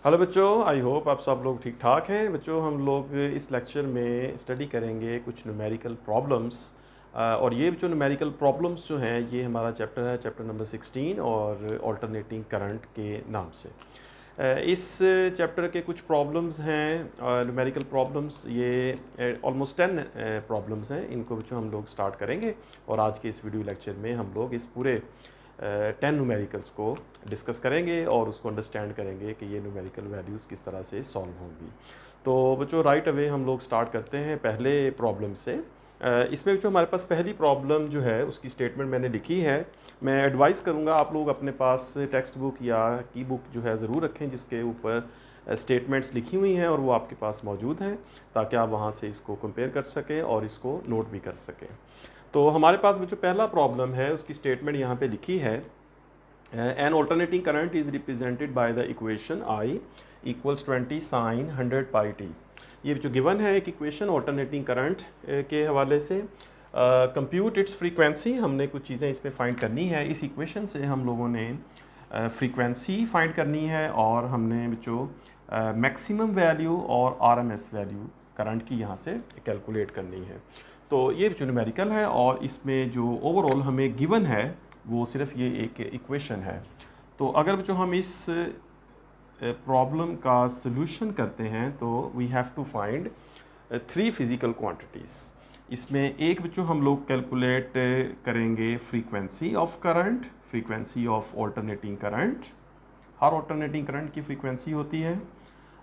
Hello बच्चों, I hope आप सब लोग ठीक ठाक हैं। बच्चों, हम लोग इस लेक्चर में स्टडी करेंगे कुछ न्यूमेरिकल प्रॉब्लम्स और ये जो न्यूमेरिकल प्रॉब्लम्स जो हैं ये हमारा चैप्टर है, चैप्टर नंबर 16 और ऑल्टरनेटिंग करंट के नाम से। इस चैप्टर के कुछ प्रॉब्लम्स हैं, न्यूमेरिकल प्रॉब्लम्स, ये ऑलमोस्ट 10 प्रॉब्लम्स हैं। इनको बच्चों हम लोग स्टार्ट करेंगे और आज के इस वीडियो लेक्चर में हम लोग इस पूरे 10 न्यूमेरिकल्स को डिस्कस करेंगे और उसको अंडरस्टैंड करेंगे कि ये न्यूमेरिकल वैल्यूज़ किस तरह से सॉल्व होंगी। तो बच्चों, राइट अवे हम लोग स्टार्ट करते हैं पहले प्रॉब्लम से। इसमें जो हमारे पास पहली प्रॉब्लम जो है उसकी स्टेटमेंट मैंने लिखी है। मैं एडवाइस करूँगा आप लोग अपने पास टेक्स्ट बुक या की बुक जो है ज़रूर रखें जिसके ऊपर स्टेटमेंट्स लिखी हुई हैं और वो आपके पास मौजूद हैं, ताकि आप वहाँ से इसको कंपेयर कर सकें और इसको नोट भी कर सकें। तो हमारे पास जो पहला प्रॉब्लम है उसकी स्टेटमेंट यहाँ पे लिखी है। An alternating current is represented by the equation I equals 20 sine 100 pi T. ये जो गिवन है एक इक्वेशन ऑल्टरनेटिंग करंट के हवाले से। कंप्यूट इट्स फ्रीक्वेंसी, हमने कुछ चीज़ें इसमें फाइंड करनी है। इस इक्वेशन से हम लोगों ने फ्रीक्वेंसी फाइंड करनी है और हमने जो मैक्सिमम वैल्यू और आरएमएस वैल्यू करंट की यहाँ से कैलकुलेट करनी है। तो ये जो न्यूमेरिकल है और इसमें जो ओवरऑल हमें गिवन है वो सिर्फ ये एक इक्वेशन है। तो अगर जो हम इस प्रॉब्लम का सॉल्यूशन करते हैं तो we have to find 3 physical quantities. इसमें एक जो हम लोग कैलकुलेट करेंगे frequency of current, frequency of alternating current. हर ऑल्टरनेटिंग करंट की फ्रीक्वेंसी होती है।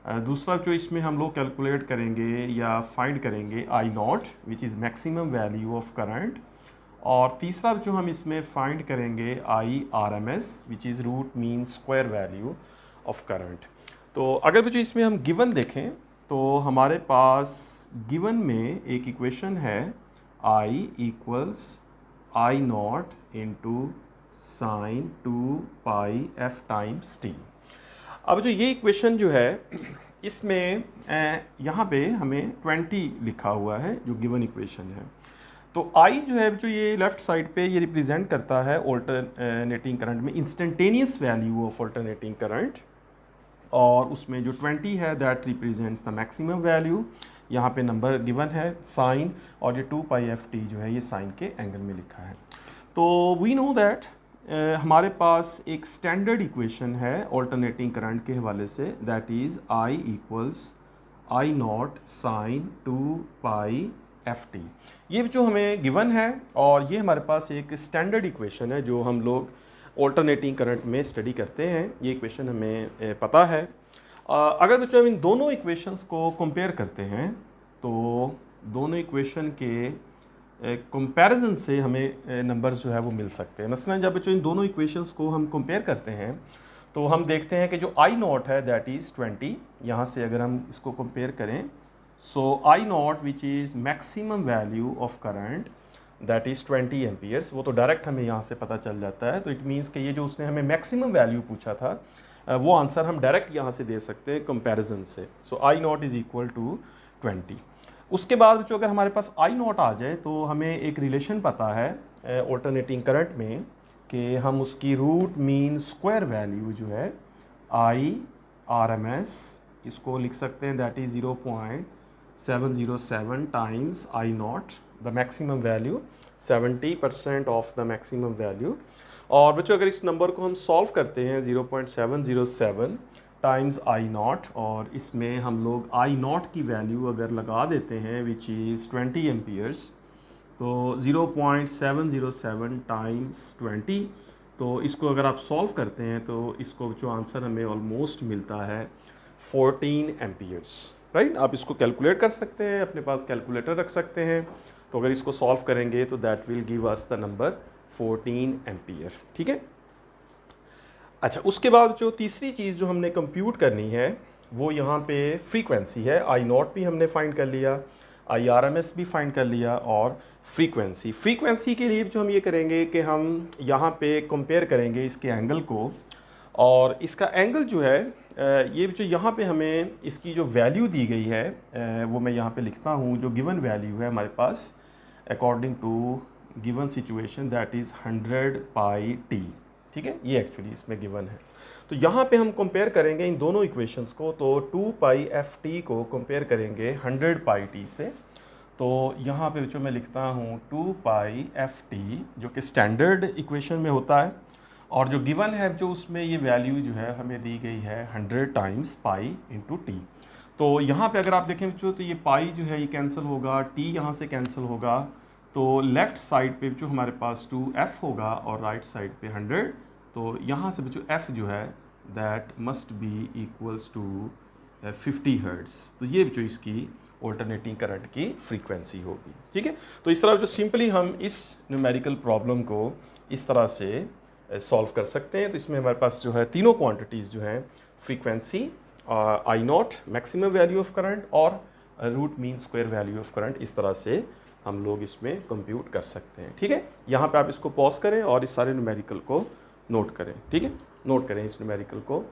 दूसरा जो इसमें हम लोग कैलकुलेट करेंगे या फाइंड करेंगे I naught which is maximum value of current. और तीसरा जो हम इसमें फाइंड करेंगे I R M S which is root mean square value of current. तो अगर जो इसमें हम गिवन देखें तो हमारे पास गिवन में एक इक्वेशन है I equals I naught into sine 2 pi F times T. अब जो ये इक्वेशन जो है इसमें यहाँ पे हमें 20 लिखा हुआ है जो गिवन इक्वेशन है। तो I जो है जो ये लेफ्ट साइड पे ये रिप्रेजेंट करता है ऑल्टरनेटिंग करंट में instantaneous value of alternating current, और उसमें जो 20 है that represents the maximum value. यहाँ पे नंबर गिवन है साइन, और ये 2 पाई एफ टी जो है ये साइन के एंगल में लिखा है। तो वी नो दैट हमारे पास एक स्टैंडर्ड इक्वेशन है ऑल्टरनेटिंग करंट के हवाले से, that is I equals I naught sine 2 pi F T. ये जो हमें गिवन है और ये हमारे पास एक स्टैंडर्ड इक्वेशन है जो हम लोग ऑल्टरनेटिंग करंट में स्टडी करते हैं। ये इक्वेशन हमें पता है। अगर बच्चों हम इन दोनों इक्वेशंस को कंपेयर करते हैं तो दोनों इक्वेशन के कंपैरिजन से हमें नंबर्स जो है वो मिल सकते हैं। मसलन जब बच्चों इन दोनों इक्वेशंस को हम कंपेयर करते हैं तो हम देखते हैं कि जो आई नॉट है दैट इज़ 20। यहाँ से अगर हम इसको कंपेयर करें, so I naught which is maximum value of current that is 20 amperes, वो तो डायरेक्ट हमें यहाँ से पता चल जाता है। तो इट मीन्स कि ये जो उसने हमें मैक्सिमम वैल्यू पूछा था वो आंसर हम डायरेक्ट यहाँ से दे सकते हैं कंपैरिजन से। सो I not is equal to 20। उसके बाद जो अगर हमारे पास आई नॉट आ जाए तो हमें एक रिलेशन पता है ऑल्टरनेटिंग करंट में कि हम उसकी रूट मीन स्क्वायर वैल्यू जो है आई आर एम एस इसको लिख सकते हैं, that is 0.707 times I not, the maximum value 70% of the maximum value. और बच्चों अगर इस नंबर को हम सॉल्व करते हैं 0.707 टाइम्स आई नॉट, और इसमें हम लोग आई नॉट की वैल्यू अगर लगा देते हैं विच इज़ 20 एम्पियर्स, तो 0.707 टाइम्स 20, तो इसको अगर आप सॉल्व करते हैं तो इसको जो आंसर हमें ऑलमोस्ट मिलता है 14 एम्पियर्स। राइट, आप इसको कैलकुलेट कर सकते हैं, अपने पास कैलकुलेटर रख सकते हैं। तो अगर इसको सॉल्व करेंगे तो that will give us the number 14 ampere. ठीक है। अच्छा, उसके बाद जो तीसरी चीज़ जो हमने कंप्यूट करनी है वो यहाँ पे फ्रीक्वेंसी है। आई नॉट भी हमने फाइंड कर लिया, आई आर एम एस भी फाइंड कर लिया, और फ्रीक्वेंसी के लिए जो हम ये करेंगे कि हम यहाँ पे कंपेयर करेंगे इसके एंगल को, और इसका एंगल जो है ये जो यहाँ पे हमें इसकी जो वैल्यू दी गई है वो मैं यहाँ पे लिखता हूँ। जो गिवन वैल्यू है हमारे पास according to given situation that is 100 pi T. ठीक है, ये एक्चुअली इसमें गिवन है। तो यहाँ पे हम कंपेयर करेंगे इन दोनों इक्वेशंस को, तो 2 पाई एफ टी को कंपेयर करेंगे 100 पाई टी से। तो यहाँ पे जो मैं लिखता हूँ 2 पाई एफ टी जो कि स्टैंडर्ड इक्वेशन में होता है, और जो गिवन है जो उसमें ये वैल्यू जो है हमें दी गई है 100 टाइम्स पाई इंटू टी। तो यहाँ पे अगर आप देखें बच्चों तो ये पाई जो है ये कैंसिल होगा, टी यहाँ से कैंसिल होगा, तो लेफ़्ट साइड पे जो हमारे पास 2f होगा और राइट साइड पे 100। तो यहाँ से बच्चों f जो है that must be equals to 50 hertz. तो ये बच्चों इसकी ऑल्टरनेटिंग करंट की फ्रीक्वेंसी होगी। ठीक है, तो इस तरह जो सिंपली हम इस न्यूमेरिकल प्रॉब्लम को इस तरह से सॉल्व कर सकते हैं। तो इसमें हमारे पास जो है तीनों क्वांटिटीज़ जो हैं, frequency, I naught maximum value of current और root mean square value of current, इस तरह से हम लोग इसमें कंप्यूट कर सकते हैं। ठीक है, यहाँ पे आप इसको पॉज करें और इस सारे न्यूमेरिकल को नोट करें। ठीक है, नोट करें इस न्यूमेरिकल को।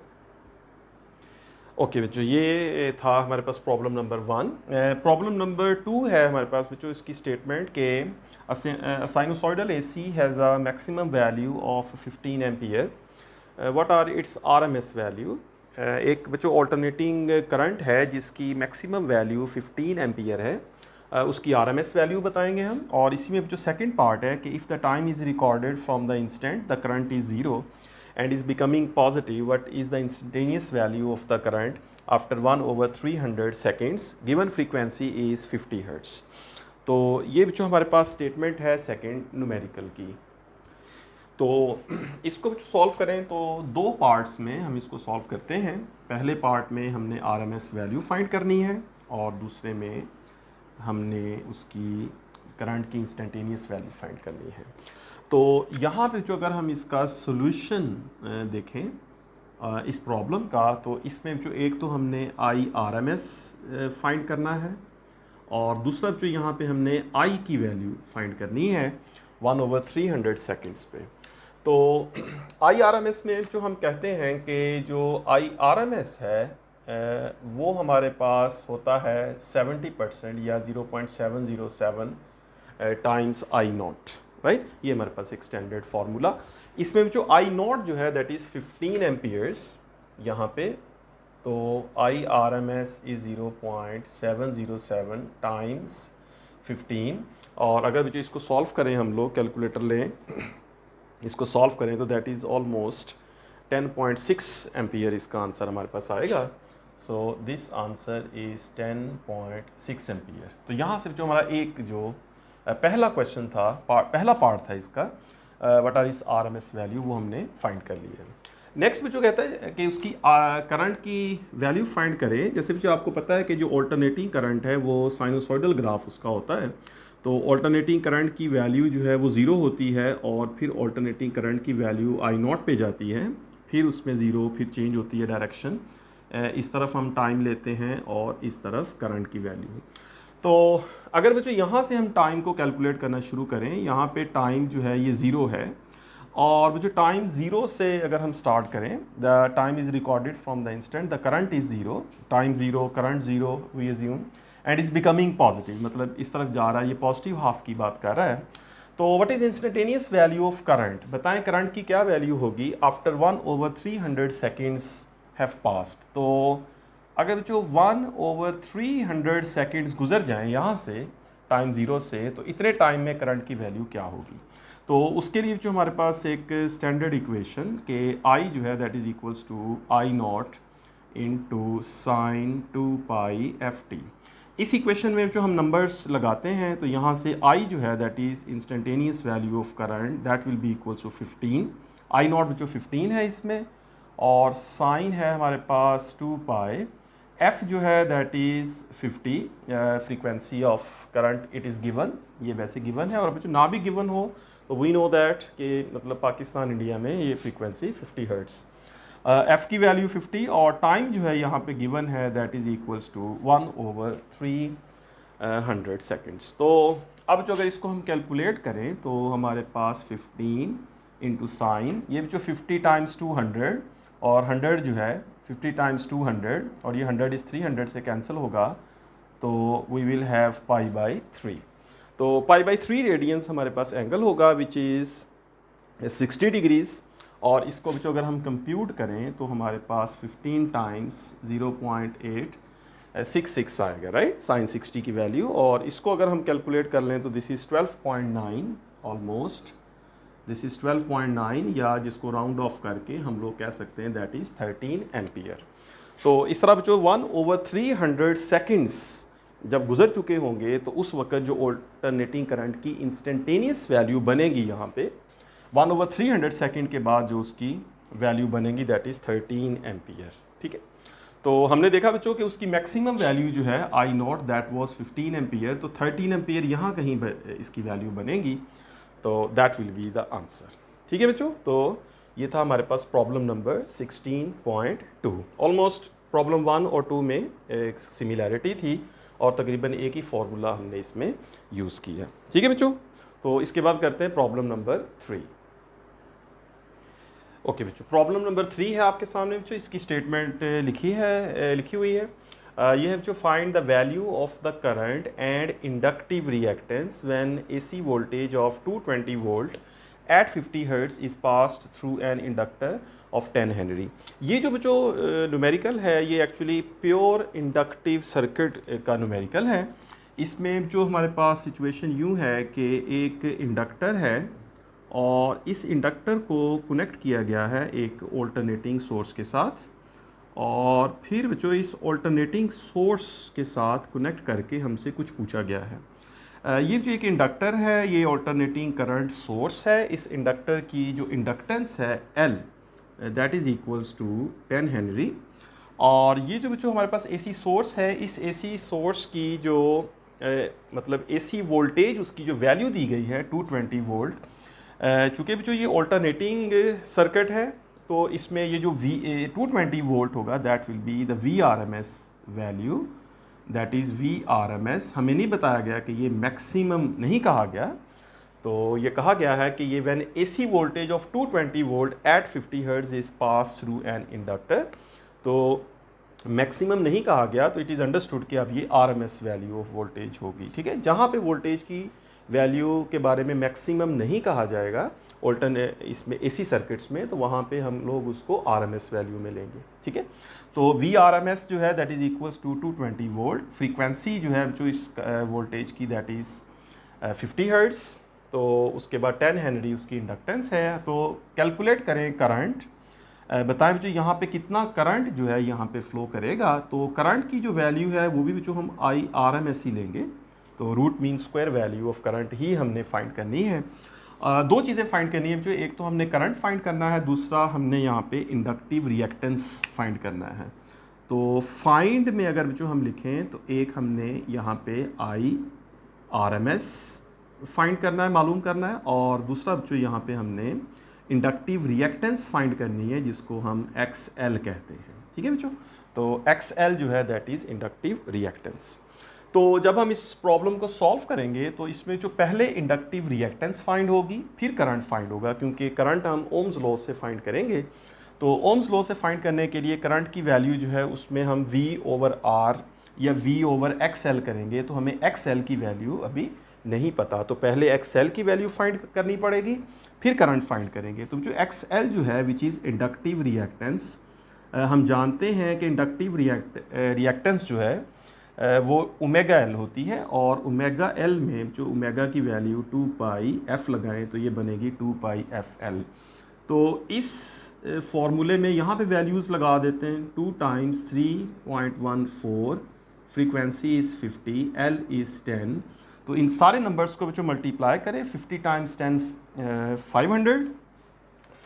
ओके बच्चों, ये था हमारे पास प्रॉब्लम नंबर 1। प्रॉब्लम नंबर 2 है हमारे पास बच्चों इसकी स्टेटमेंट के sinusoidal AC has a maximum value of 15 ampere, what are its RMS value. एक बच्चों ऑल्टरनेटिंग करंट है जिसकी मैक्सिमम वैल्यू 15 एम्पियर है, उसकी आरएमएस वैल्यू बताएंगे हम। और इसी में जो सेकंड पार्ट है कि if the time is recorded from the instant the current is zero and is becoming positive, what is the instantaneous value of the current after 1/300 seconds, given frequency is 50 Hz। तो ये जो हमारे पास statement है second numerical की। तो इसको solve करें तो दो पार्ट्स में हम इसको सॉल्व करते हैं। पहले पार्ट में हमने आरएमएस वैल्यू फाइंड करनी है और दूसरे में हमने उसकी करंट की इंस्टेंटेनियस वैल्यू फाइंड करनी है। तो यहाँ पे जो अगर हम इसका सॉल्यूशन देखें इस प्रॉब्लम का, तो इसमें जो एक तो हमने I R M S find करना है और दूसरा जो यहाँ पे हमने आई की वैल्यू फाइंड करनी है 1/300 सेकेंड्स पे। तो आई आर एम एस में जो हम कहते हैं कि जो आई आर एम एस है वो हमारे पास होता है 70% या 0.707 टाइम्स आई नॉट, राइट। ये हमारे पास एक स्टैंडर्ड फार्मूला। इसमें जो आई नॉट जो है दैट इज़ 15 एम्पियर्स यहाँ पे, तो I R M S is 0.707 times 15। और अगर जो इसको सॉल्व करें हम लोग, कैलकुलेटर लें, इसको सॉल्व करें तो दैट इज़ ऑलमोस्ट 10.6 एम्पियर इसका आंसर हमारे पास आएगा। So this answer is 10.6 ampere. तो यहाँ से जो हमारा एक जो पहला क्वेश्चन था, पहला पार्ट था इसका, व्हाट आर इस आरएमएस वैल्यू, वो हमने फाइंड कर ली है। नेक्स्ट में जो कहता है कि उसकी करंट की वैल्यू फाइंड करें। जैसे जो आपको पता है कि जो ऑल्टरनेटिंग करंट है वो साइनोसॉइडल ग्राफ उसका होता है। तो ऑल्टरनेटिंग करंट की वैल्यू जो है वो ज़ीरो होती है और फिर ऑल्टरनेटिंग करंट की वैल्यू आई नॉट पे जाती है, फिर उसमें ज़ीरो, फिर चेंज होती है डायरेक्शन। इस तरफ हम टाइम लेते हैं और इस तरफ करंट की वैल्यू। तो अगर बच्चों यहाँ से हम टाइम को कैलकुलेट करना शुरू करें, यहाँ पे टाइम जो है ये ज़ीरो है और जो टाइम ज़ीरो से अगर हम स्टार्ट करें, the time is recorded from the instant the current is zero, time zero, current zero, we assume, and is becoming positive, मतलब इस तरफ जा रहा है, ये पॉजिटिव हाफ की बात कर रहा है। तो what is instantaneous value of current, बताएं करंट की क्या वैल्यू होगी आफ्टर 1/300 सेकेंड्स हैव पास्ड। तो अगर जो 1/300 सेकेंड्स गुजर जाएं यहाँ से टाइम ज़ीरो से, तो इतने टाइम में करंट की वैल्यू क्या होगी। तो उसके लिए जो हमारे पास एक स्टैंडर्ड इक्वेशन के आई जो है that is equals to I naught into sine 2 pi F T. इस इक्वेशन में जो हम नंबर्स लगाते हैं तो यहाँ से आई जो है that is instantaneous value of current that will be equals to 15। I naught जो 15 है इसमें, और साइन है हमारे पास 2 पाई, एफ जो है that is 50, frequency of current it is given, ये वैसे गिवन है। और जो ना भी गिवन हो तो वी नो दैट कि मतलब पाकिस्तान इंडिया में ये फ्रीक्वेंसी 50 हर्ट्ज़, एफ़ की वैल्यू 50 और टाइम जो है यहाँ पे गिवन है that is equals to 1/300 seconds. तो अब जो अगर इसको हम कैलकुलेट करें तो हमारे पास 15 इंटू साइन, ये जो 50 टाइम्स 200 और 100 जो है 50 टाइम्स 200 और ये 100 इज़ 300 से कैंसिल होगा, तो वी विल हैव π/3। तो π/3 रेडियंस हमारे पास एंगल होगा विच इज़ 60 डिग्रीज़। और इसको बच्चों अगर हम कंप्यूट करें तो हमारे पास 15 टाइम्स 0.866 आएगा, राइट, साइन 60 की वैल्यू। और इसको अगर हम कैलकुलेट कर लें तो this is 12.9 almost, this is 12.9, या जिसको राउंड ऑफ करके हम लोग कह सकते हैं दैट इज़ 13 एम्पियर। तो इस तरह बच्चों 1/300 सेकेंड्स जब गुजर चुके होंगे तो उस वक्त जो ऑल्टरनेटिंग करंट की इंस्टेंटेनियस वैल्यू बनेगी यहाँ पे 1/300 सेकेंड के बाद जो उसकी वैल्यू बनेगी दैट इज़ 13 एम्पियर। ठीक है, तो हमने देखा बच्चों कि उसकी मैक्सिमम वैल्यू जो है आई नॉट दैट वाज 15 एम्पियर, तो 13 एम्पियर यहाँ कहीं इसकी वैल्यू बनेगी, तो that will be the answer. ठीक है बच्चों, तो ये था हमारे पास प्रॉब्लम नंबर 16.2। ऑलमोस्ट प्रॉब्लम 1 और 2 में एक सिमिलैरिटी थी और तकरीबन एक ही फॉर्मूला हमने इसमें यूज़ किया। ठीक है बच्चों, तो इसके बाद करते हैं प्रॉब्लम नंबर 3। ओके बच्चों, प्रॉब्लम नंबर 3 है आपके सामने बच्चों, इसकी स्टेटमेंट लिखी हुई है। ये है बच्चों, find the value of the current and inductive reactance when AC voltage of 220 volt at 50 hertz is passed through an inductor of 10 henry. ये जो बच्चों न्यूमेरिकल है ये एक्चुअली प्योर इंडक्टिव सर्किट का न्यूमेरिकल है। इसमें जो हमारे पास सिचुएशन यूँ है कि एक इंडक्टर है और इस इंडक्टर को कनेक्ट किया गया है एक ऑल्टरनेटिंग सोर्स के साथ, और फिर बच्चों इस ऑल्टरनेटिंग सोर्स के साथ कनेक्ट करके हमसे कुछ पूछा गया है। ये जो एक इंडक्टर है ये ऑल्टरनेटिंग करंट सोर्स है। इस इंडक्टर की जो इंडक्टेंस है L that is equals to 10 henry, और ये जो बच्चों हमारे पास AC सोर्स है, इस AC सोर्स की जो मतलब AC वोल्टेज उसकी जो वैल्यू दी गई है 220 वोल्ट, चूँकि बच्चों ये ऑल्टरनेटिंग सर्किट है तो इसमें ये जो 220 वोल्ट होगा that will be the VRMS value, that is VRMS। हमें नहीं बताया गया कि ये मैक्सिमम नहीं कहा गया, तो ये कहा गया है कि ये when AC voltage of 220 volt at 50 hertz is pass through an inductor, तो मैक्सिमम नहीं कहा गया, तो इट इज़ अंडरस्टूड कि अब ये RMS वैल्यू ऑफ वोल्टेज होगी। ठीक है, जहाँ पे वोल्टेज की वैल्यू के बारे में मैक्सिमम नहीं कहा जाएगा इसमें AC सर्किट्स में, तो वहाँ पे हम लोग उसको RMS वैल्यू में लेंगे। ठीक है, तो VRMS जो है that is equals to 220 volt, frequency जो है जो इस वोल्टेज की दैट इज़ 50 हर्ट्ज, तो उसके बाद 10 हेनरी उसकी इंडक्टेंस है। तो कैलकुलेट करें करंट, बताएं जो यहाँ पे कितना करंट जो है यहाँ पे फ्लो करेगा, तो करंट की जो वैल्यू है वो भी जो हम IRMS ही लेंगे, तो root mean square value of current ही हमने फाइंड करनी है। दो चीज़ें फाइंड करनी है जो, एक तो हमने करंट फाइंड करना है, दूसरा हमने यहाँ पे इंडक्टिव रिएक्टेंस फाइंड करना है। तो फाइंड में अगर जो हम लिखें तो एक हमने यहाँ पे IRMS फाइंड करना है, मालूम करना है, और दूसरा जो यहाँ पे हमने इंडक्टिव रिएक्टेंस फाइंड करनी है जिसको हम XL कहते हैं। ठीक है बच्चों, तो XL जो है दैट इज़ इंडक्टिव रिएक्टेंस। तो जब हम इस प्रॉब्लम को सॉल्व करेंगे तो इसमें जो पहले इंडक्टिव रिएक्टेंस फाइंड होगी फिर करंट फाइंड होगा, क्योंकि करंट हम ओम्स लॉ से फाइंड करेंगे। तो ओम्स लॉ से फाइंड करने के लिए करंट की वैल्यू जो है उसमें हम V/R या V/XL करेंगे, तो हमें XL की वैल्यू अभी नहीं पता, तो पहले XL की वैल्यू फाइंड करनी पड़ेगी फिर करंट फाइंड करेंगे। तो जो XL जो है विच इज़ इंडक्टिव रिएक्टेंस, हम जानते हैं कि इंडक्टिव रिएक्टेंस जो है वो ओमेगा L होती है, और ओमेगा L में जो ओमेगा की वैल्यू 2πf लगाएं तो ये बनेगी 2πfL। तो इस फॉर्मूले में यहाँ पे वैल्यूज़ लगा देते हैं, 2 times 3.14, frequency is 50, L is 10, तो इन सारे नंबर्स को बच्चों मल्टीप्लाई करें, 50 टाइम्स 10 500,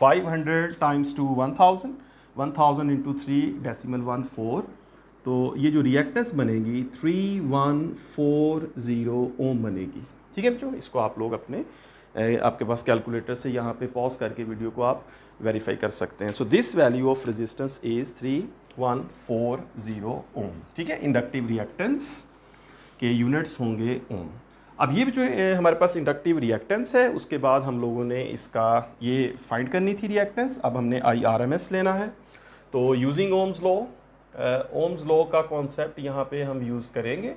500 टाइम्स 2 1000, 1000 इंटू 3.14, तो ये जो रिएक्टेंस बनेगी 3140 ओम बनेगी। ठीक है बच्चों, इसको आप लोग अपने आपके पास कैलकुलेटर से यहाँ पे पॉज करके वीडियो को आप वेरीफाई कर सकते हैं। So this value of resistance is 3140 ओम। ठीक है, इंडक्टिव रिएक्टेंस के यूनिट्स होंगे ओम। अब ये जो हमारे पास इंडक्टिव रिएक्टेंस है उसके बाद हम लोगों ने इसका ये फाइंड करनी थी रिएक्टेंस, अब हमने IRMS लेना है। तो using Ohm's law, Ohm's law का कॉन्सेप्ट यहाँ पे हम यूज़ करेंगे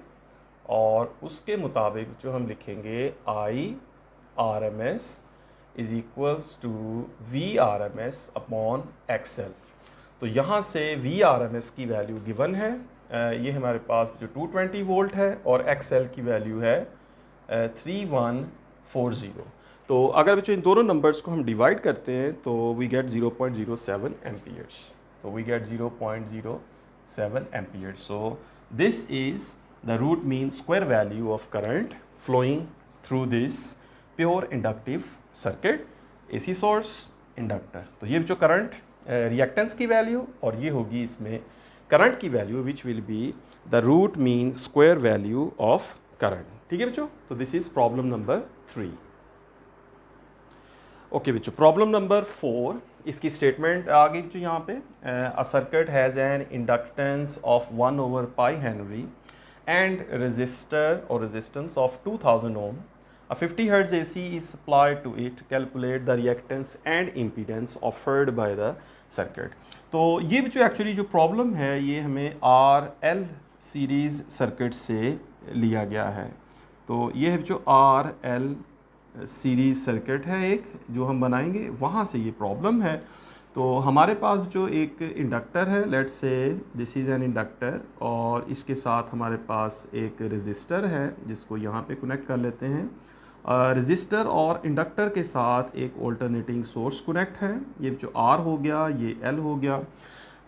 और उसके मुताबिक जो हम लिखेंगे IRMS is equals to V R M S upon X L. तो यहाँ से वी आर एम एस की वैल्यू गिवन है, ये हमारे पास जो 220 वोल्ट है, और एक्स एल की वैल्यू है 3140। तो अगर बच्चों इन दोनों नंबर्स को हम डिवाइड करते हैं तो वी गेट 0.07 एम्पियर्स। तो we get 0.07 amperes. So this is the root mean square value of current flowing through this pure inductive circuit, AC source, inductor. तो ये जो करंट रिएक्टेंस की वैल्यू, और ये होगी इसमें करंट की value, which will be the root mean square value of current. ठीक है बच्चों, तो this is problem number 3। Okay बच्चों, प्रॉब्लम नंबर 4, इसकी स्टेटमेंट आ गई बच्चों यहाँ पे। A circuit has an inductance of 1/π henry and resistor और resistance of 2000 ohm. A 50 Hz AC is supplied to it. Calculate the reactance and impedance offered by the circuit. तो ये जो एक्चुअली जो प्रॉब्लम है ये हमें RL सीरीज़ सर्किट से लिया गया है। तो ये है जो RL सीरीज़ सर्किट है एक जो हम बनाएंगे, वहाँ से ये प्रॉब्लम है। तो हमारे पास जो एक इंडक्टर है, let's say this is an inductor, और इसके साथ हमारे पास एक रेजिस्टर है जिसको यहाँ पे कनेक्ट कर लेते हैं। रेजिस्टर और इंडक्टर के साथ एक ऑल्टरनेटिंग सोर्स कनेक्ट है, ये जो R हो गया, ये L हो गया।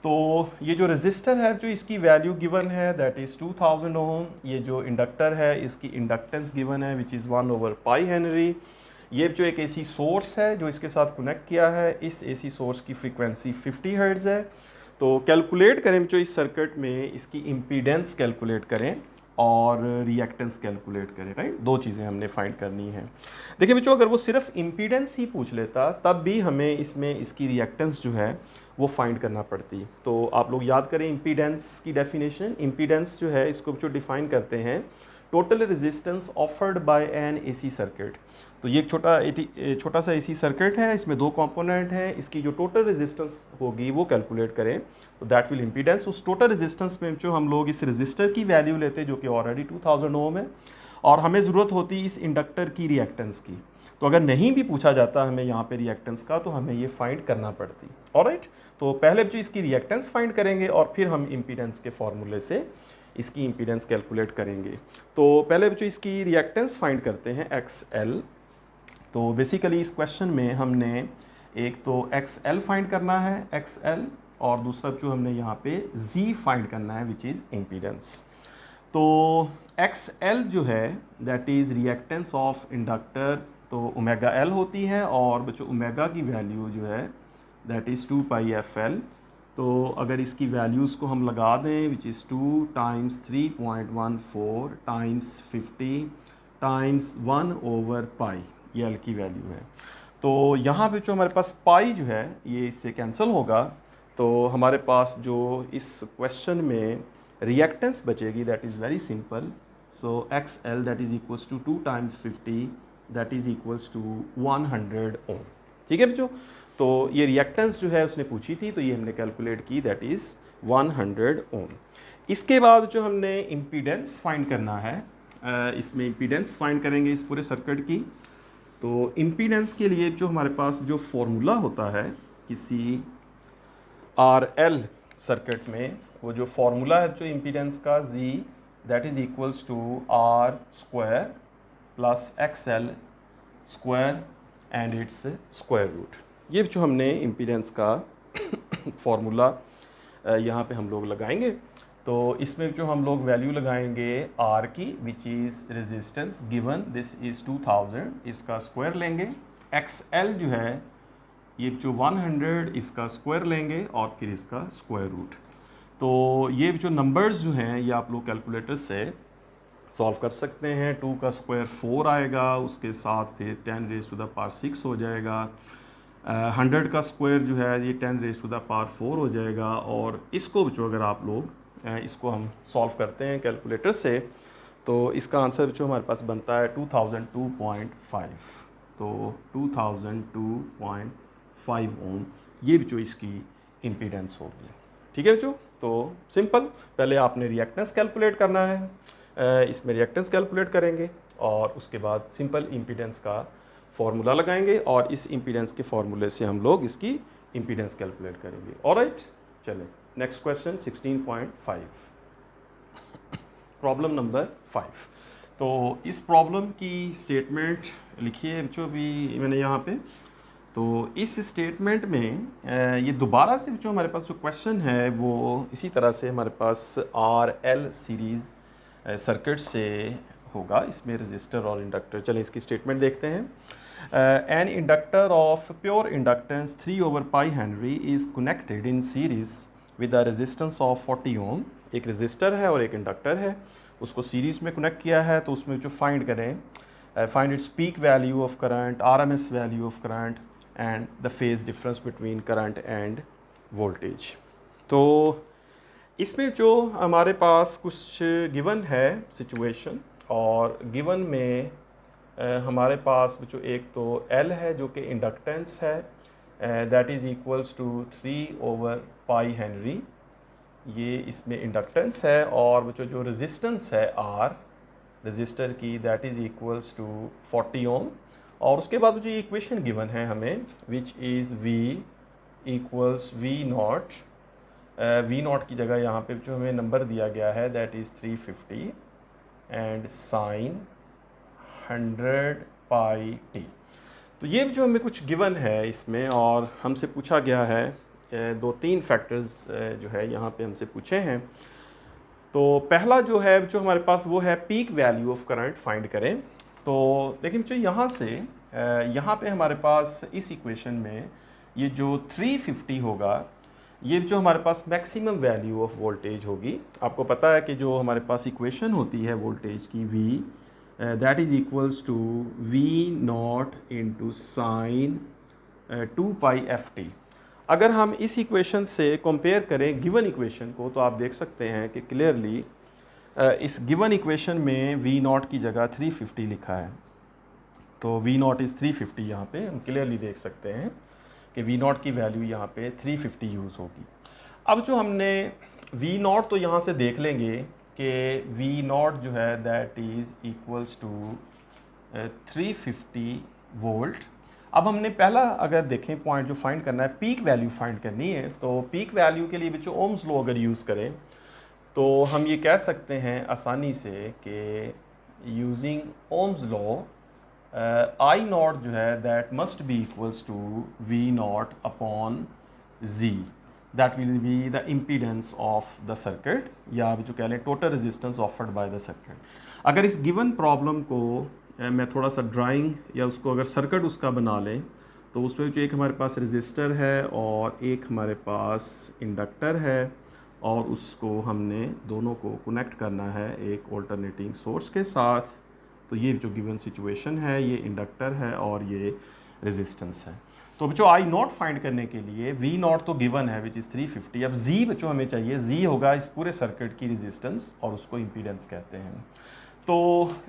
तो ये जो रेजिस्टर है जो इसकी वैल्यू गिवन है दैट इज़ 2000 ओम। ये जो इंडक्टर है इसकी इंडक्टेंस गिवन है विच इज़ 1/π हेनरी। ये जो एक एसी सोर्स है जो इसके साथ कनेक्ट किया है, इस एसी सोर्स की फ्रीक्वेंसी 50 हर्ट्ज़ है। तो कैलकुलेट करें जो इस सर्किट में इसकी इम्पीडेंस कैलकुलेट करें और रिएक्टेंस कैलकुलेट करें, राइट। दो चीज़ें हमने फाइंड करनी है। देखिए बच्चों, अगर वो सिर्फ इम्पीडेंस ही पूछ लेता तब भी हमें इसमें इसकी रिएक्टेंस जो है वो फाइंड करना पड़ती। तो आप लोग याद करें इम्पीडेंस की डेफिनेशन। इम्पीडेंस जो है इसको जो डिफाइन करते हैं total resistance offered bye N AC circuit. तो ये एक छोटा सा एसी सर्किट है, इसमें दो कंपोनेंट हैं, इसकी जो टोटल रेजिस्टेंस होगी वो कैलकुलेट करें तो दैट विल इम्पीडेंस। उस टोटल रेजिस्टेंस में जो हम लोग इस रेजिस्टर की वैल्यू लेते हैं जो कि ऑलरेडी 2000 ओम है, और हमें ज़रूरत होती है इस इंडक्टर की रिएक्टेंस की। तो अगर नहीं भी पूछा जाता हमें यहाँ पे रिएक्टेंस का तो हमें ये फाइंड करना पड़ती। ऑलराइट, तो पहले जो इसकी रिएक्टेंस फाइंड करेंगे और फिर हम इम्पीडेंस के फॉर्मूले से इसकी इम्पीडेंस कैलकुलेट करेंगे। तो पहले जो इसकी रिएक्टेंस फाइंड करते हैं XL। तो बेसिकली इस क्वेश्चन में हमने एक तो XL फाइंड करना है, XL, और दूसरा जो हमने यहाँ पे Z फाइंड करना है विच इज़ इम्पीडेंस। तो XL जो है that is reactance of inductor, तो ओमेगा L होती है, और बच्चों ओमेगा की वैल्यू जो है दैट इज़ 2πfL। तो अगर इसकी वैल्यूज़ को हम लगा दें which is 2 times 3.14 times 50 times 1/π, ये L की वैल्यू है। तो यहाँ पे जो हमारे पास पाई जो है ये इससे कैंसिल होगा, तो हमारे पास जो इस क्वेश्चन में रिएक्टेंस बचेगी that is very simple. So XL that is equals to 2 times 50 that is equals to 100 ohm. ठीक है बच्चों, तो ये रिएक्टेंस जो है उसने पूछी थी, तो ये हमने कैलकुलेट की दैट इज़ 100 ओम। इसके बाद जो हमने इम्पीडेंस फाइंड करना है, इसमें इम्पीडेंस फाइंड करेंगे इस पूरे सर्किट की। तो इम्पीडेंस के लिए जो हमारे पास जो फॉर्मूला होता है किसी RL सर्किट में, वो जो फॉर्मूला है जो इम्पीडेंस का Z that is equals to R square plus XL square and its square root. ये जो हमने इम्पीडेंस का फॉर्मूला यहाँ पे हम लोग लगाएंगे। तो इसमें जो हम लोग वैल्यू लगाएंगे R की which is resistance given this is 2000, इसका स्क्वायर लेंगे। XL जो है ये जो 100 इसका स्क्वायर लेंगे और फिर इसका स्क्वायर रूट। तो ये जो नंबर्स जो हैं ये आप लोग कैलकुलेटर से सॉल्व कर सकते हैं। 2 का स्क्वायर 4 आएगा, उसके साथ फिर 10⁻6 हो जाएगा। 100 का स्क्वायर जो है ये 10⁻4 हो जाएगा। और इसको जो अगर आप लोग इसको हम सॉल्व करते हैं कैलकुलेटर से तो इसका आंसर जो हमारे पास बनता है 2002.5। तो 2002.5 ओम ये जो इसकी इम्पीडेंस होगी। ठीक है बच्चों, तो सिंपल, पहले आपने रिएक्टेंस कैलकुलेट करना है, इसमें रिएक्टेंस कैलकुलेट करेंगे और उसके बाद सिंपल इम्पीडेंस का फार्मूला लगाएंगे और इस इम्पीडेंस के फार्मूले से हम लोग इसकी इम्पीडेंस कैलकुलेट करेंगे। ऑलराइट, चलें नेक्स्ट क्वेश्चन 16.5, प्रॉब्लम नंबर 5। तो इस प्रॉब्लम की स्टेटमेंट लिखी है जो भी मैंने यहाँ पे। तो इस स्टेटमेंट में ये दोबारा से जो हमारे पास जो क्वेश्चन है वो इसी तरह से हमारे पास RL सीरीज़ सर्किट से होगा। इसमें रजिस्टर और इंडक्टर, चलें इसकी स्टेटमेंट देखते हैं। An inductor of pure inductance 3/π henry is connected in series with a resistance of 40 ohm. एक रजिस्टर है और एक इंडक्टर है, उसको सीरीज़ में कनेक्ट किया है। तो उसमें जो फाइंड करें, find its peak value of current, RMS value of current and the phase difference between current end voltage. तो इसमें जो हमारे पास कुछ गिवन है सिचुएशन, और गिवन में हमारे पास जो एक तो L है जो कि इंडक्टेंस है, that is equals to 3/π henry, ये इसमें इंडक्टेंस है। और जो रेजिस्टेंस है R रजिस्टर की, that is equals to 40 ohm. और उसके बाद जो इक्वेशन गिवन है हमें, which is V equals V0, V0 की जगह यहाँ पे जो हमें नंबर दिया गया है that is 350 and sign 100πt। तो ये जो हमें कुछ गिवन है इसमें, और हमसे पूछा गया है 2-3 फैक्टर्स जो है यहाँ पे हमसे पूछे हैं। तो पहला जो है जो हमारे पास वो है peak value of current find करें। तो देखिए जो यहाँ से यहाँ पे हमारे पास इस इक्वेशन में ये जो 350 होगा, ये जो हमारे पास मैक्सिमम वैल्यू ऑफ वोल्टेज होगी। आपको पता है कि जो हमारे पास इक्वेशन होती है वोल्टेज की V, that is equals to V0 into sine 2πft। अगर हम इस इक्वेशन से कंपेयर करें गिवन इक्वेशन को, तो आप देख सकते हैं कि क्लियरली इस गिवन इक्वेशन में V0 की जगह 350 लिखा है। तो V0 इज़ 350, यहाँ पे हम क्लियरली देख सकते हैं कि V0 की वैल्यू यहाँ पे 350 यूज़ होगी। अब जो हमने V0 तो यहाँ से देख लेंगे कि V0 जो है that is equals to 350 volt. अब हमने पहला अगर देखें पॉइंट जो फाइंड करना है, पीक वैल्यू फाइंड करनी है। तो पीक वैल्यू के लिए भी जो ओम्स लॉ अगर यूज़ करें तो हम ये कह सकते हैं आसानी से कि यूजिंग ओम्स लॉ I0 जो है that must be equals to V0 upon Z, that will be the impedance of the circuit, या आप जो कह लें total resistance offered by the circuit. अगर इस गिवन प्रॉब्लम को मैं थोड़ा सा ड्राइंग या उसको अगर सर्किट उसका बना लें, तो उसमें जो एक हमारे पास रेजिस्टर है और एक हमारे पास इंडक्टर है, और उसको हमने दोनों को कनेक्ट करना है एक ऑल्टरनेटिंग सोर्स के साथ। तो ये जो गिवन सिचुएशन है, ये इंडक्टर है और ये रेजिस्टेंस है। तो बच्चों I0 फाइंड करने के लिए V0 तो गिवन है विच इज़ 350। अब Z बच्चों हमें चाहिए, Z होगा इस पूरे सर्किट की रेजिस्टेंस और उसको इम्पीडेंस कहते हैं। तो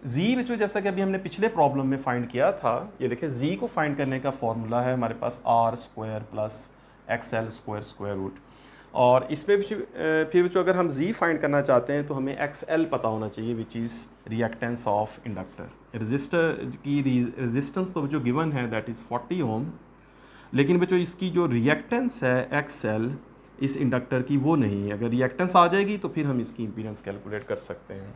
Z बच्चों जैसा कि अभी हमने पिछले प्रॉब्लम में फाइंड किया था, ये देखिए Z को फाइंड करने का फॉर्मूला है हमारे पास R² plus XL² square root. और इसमें फिर बच्चों अगर हम Z फाइंड करना चाहते हैं तो हमें XL पता होना चाहिए which is reactance of inductor. Register की रेजिस्टेंस तो जो गिवन है दैट इज़ 40 ओम, लेकिन बच्चों इसकी जो रिएक्टेंस है XL इस इंडक्टर की वो नहीं है। अगर रिएक्टेंस आ जाएगी तो फिर हम इसकी इम्पीडेंस कैलकुलेट कर सकते हैं।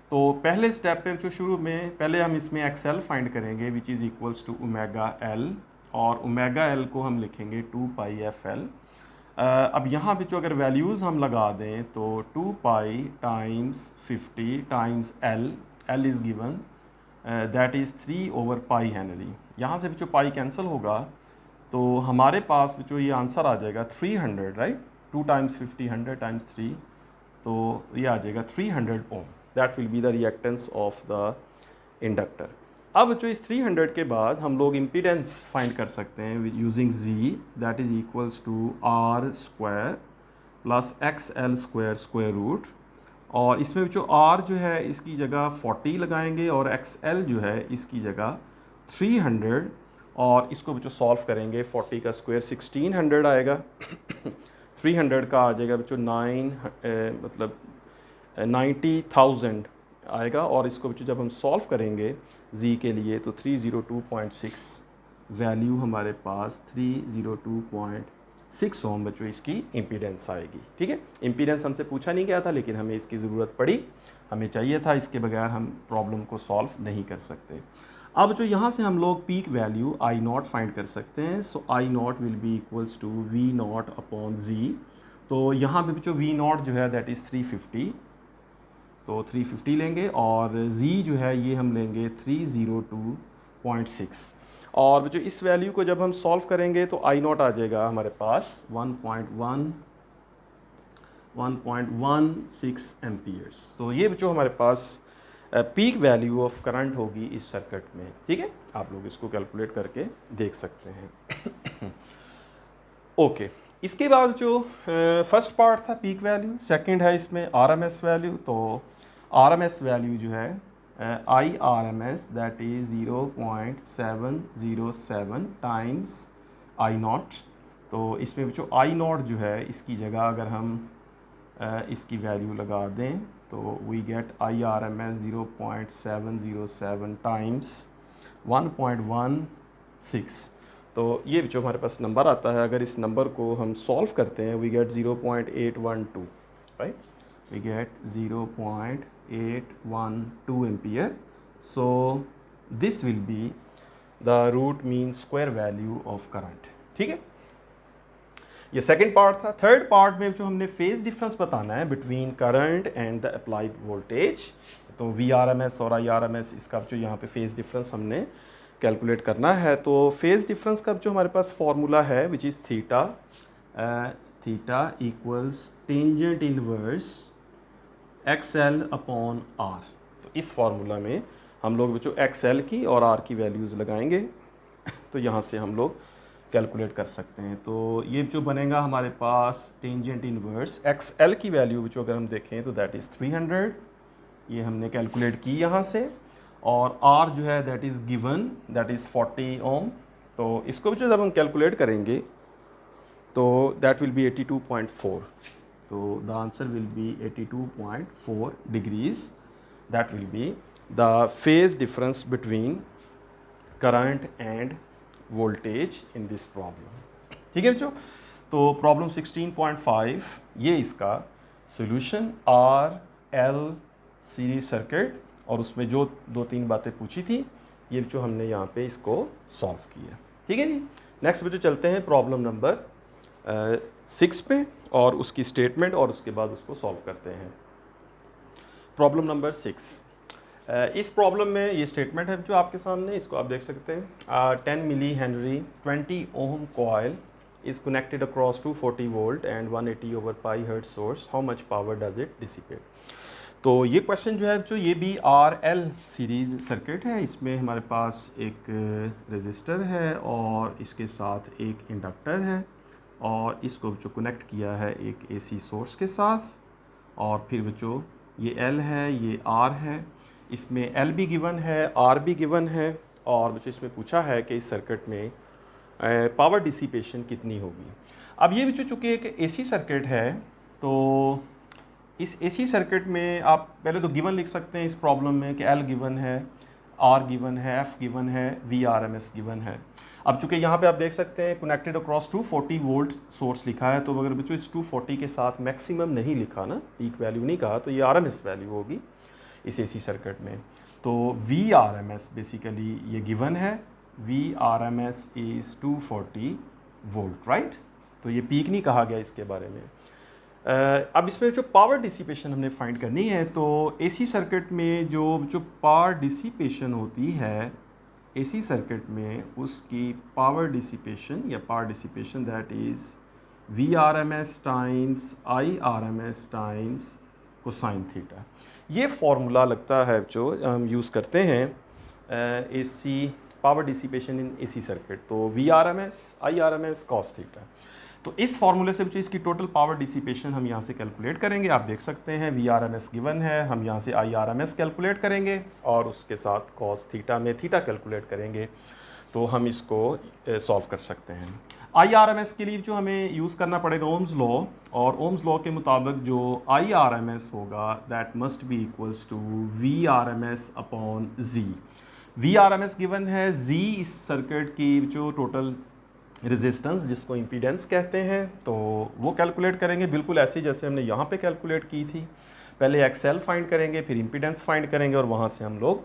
तो पहले स्टेप पे जो शुरू में पहले हम इसमें XL फाइंड करेंगे which is equals to omega L, और ओमेगा L को हम लिखेंगे 2πfL। अब यहाँ पे जो अगर वैल्यूज़ हम लगा दें तो 2π times 50 times L is given that is 3/π henry. यहाँ से जो पाई कैंसिल होगा तो हमारे पास जो ये आंसर आ जाएगा 300, राइट। 2 टाइम्स 50 100 टाइम्स 3, तो ये आ जाएगा 300 ohm. That will be the reactance of the inductor. अब जो इस 300 के बाद हम लोग इम्पीडेंस फाइंड कर सकते हैं using Z, that is equals to R² plus XL² square root. और इसमें जो R जो है इसकी जगह 40 लगाएंगे और XL जो है इसकी जगह 300, और इसको बच्चों सॉल्व करेंगे। 40 का स्क्वायर 1600 आएगा 300 का आ जाएगा बच्चों 90,000 आएगा। और इसको बच्चों जब हम सॉल्व करेंगे z के लिए तो 302.6 वैल्यू हमारे पास 302.6 ओम बच्चों इसकी इम्पीडेंस आएगी। ठीक है, इम्पीडेंस हमसे पूछा नहीं गया था लेकिन हमें इसकी ज़रूरत पड़ी, हमें चाहिए था, इसके बगैर हम प्रॉब्लम को सॉल्व नहीं कर सकते। अब जो यहाँ से हम लोग peak value I naught find कर सकते हैं। So I naught will be equals to V naught upon Z. तो यहाँ पे बच्चों वी नॉट जो है दैट इज़ 350, तो 350 लेंगे और z जो है ये हम लेंगे 302.6। और बच्चों इस वैल्यू को जब हम सॉल्व करेंगे तो आई नॉट आ जाएगा हमारे पास 1.16 एम्पियर्स। तो ये बच्चों हमारे पास पीक वैल्यू ऑफ करंट होगी इस सर्किट में। ठीक है, आप लोग इसको कैलकुलेट करके देख सकते हैं। ओके, इसके बाद जो फर्स्ट पार्ट था पीक वैल्यू, सेकंड है इसमें आरएमएस वैल्यू। तो आरएमएस वैल्यू जो है I R M S that is 0.707 times I naught. तो इसमें जो आई नॉट जो है इसकी जगह अगर हम इसकी वैल्यू लगा दें तो we get I R M S 0.707 times 1.16। तो ये जो हमारे पास नंबर आता है, अगर इस नंबर को हम सॉल्व करते हैं we get 0.812, right, we get 0.812 ampere. So this will be the root mean square value of current. ठीक है, ये सेकंड पार्ट था। थर्ड पार्ट में जो हमने फेज डिफरेंस बताना है between current and the applied voltage, तो वी आर एम एस और आई आर एम एस, इसका जो यहाँ पे फेज डिफरेंस हमने कैलकुलेट करना है। तो फेज डिफरेंस का जो हमारे पास फॉर्मूला है which is theta, theta equals tangent inverse XL upon R। तो इस फार्मूला में हम लोग बच्चों XL की और R की वैल्यूज़ लगाएंगे तो यहाँ से हम लोग कैलकुलेट कर सकते हैं। तो ये जो बनेगा हमारे पास टेंजेंट इनवर्स XL की वैल्यू बच्चों अगर हम देखें तो दैट इज़ 300, ये हमने कैलकुलेट की यहाँ से। और R जो है that is given, that is 40 ओम। तो इसको बच्चों जब हम कैलकुलेट करेंगे तो दैट विल बी 82.4। तो the answer will be 82.4 degrees। That will be the phase difference between current end voltage in this problem. ठीक है बच्चों, तो प्रॉब्लम 16.5 ये इसका solution R L series circuit, और उसमें जो 2-3 बातें पूछी थी ये बच्चों हमने यहाँ पे इसको सॉल्व किया। ठीक है जी, नेक्स्ट बच्चों चलते हैं प्रॉब्लम नंबर 6 पे और उसकी स्टेटमेंट और उसके बाद उसको सॉल्व करते हैं। प्रॉब्लम नंबर 6, इस प्रॉब्लम में ये स्टेटमेंट है जो आपके सामने, इसको आप देख सकते हैं। 10 millihenry 20 ohm coil is connected across 240 volt and 180 over pi hertz source. How much power does it dissipate? तो ये क्वेश्चन जो है जो ये भी आर एल सीरीज़ सर्किट है, इसमें हमारे पास एक रेजिस्टर है और इसके साथ एक इंडक्टर है और इसको जो कनेक्ट किया है एक एसी सोर्स के साथ। और फिर बच्चों ये एल है, ये आर है, इसमें एल भी गिवन है, आर भी गिवन है। और बच्चों इसमें पूछा है कि इस सर्किट में पावर डिसिपेशन कितनी होगी। अब ये बच्चों चूँकि एक एसी सर्किट है तो इस एसी सर्किट में आप पहले तो गिवन लिख सकते हैं इस प्रॉब्लम में कि एल गिवन है, आर गिवन है, एफ गिवन है, V R M S given है। अब चूँकि यहाँ पे आप देख सकते हैं कनेक्टेड अक्रॉस 240 वोल्ट सोर्स लिखा है, तो अगर बच्चों इस 240 के साथ मैक्सिमम नहीं लिखा ना, पीक वैल्यू नहीं कहा, तो ये आर एम एस वैल्यू होगी इस एसी सर्किट में। तो V R M S basically ये गिवन है, V R M S is 240 volt, right. तो ये पीक नहीं कहा गया इसके बारे में। अब इसमें जो पावर डिसिपेशन हमने फाइंड करनी है, तो एसी सर्किट में जो पावर डिसिपेशन होती है एसी सर्किट में, उसकी पावर डिसिपेशन या power dissipation that is V R M S times I R M S times cosine theta. ये फॉर्मूला लगता है जो हम यूज़ करते हैं AC power dissipation in AC circuit. तो V R M S I R M S cos theta. तो इस फॉर्मूले से बच्चों इसकी टोटल पावर डिसिपेशन हम यहाँ से कैलकुलेट करेंगे। आप देख सकते हैं V R M S given है, हम यहाँ से I R M S calculate करेंगे और उसके साथ कॉस थीटा में थीटा कैलकुलेट करेंगे, तो हम इसको सॉल्व कर सकते हैं। IRMS के लिए जो हमें यूज़ करना पड़ेगा ओम्स लॉ, और ओम्स लॉ के मुताबिक जो IRMS होगा that must be equals to VRMS upon Z। VRMS given है, Z इस सर्किट की जो टोटल रेजिस्टेंस जिसको इम्पीडेंस कहते हैं, तो वो कैलकुलेट करेंगे बिल्कुल ऐसे ही जैसे हमने यहाँ पे कैलकुलेट की थी। पहले XL फाइंड करेंगे, फिर इम्पीडेंस फाइंड करेंगे और वहाँ से हम लोग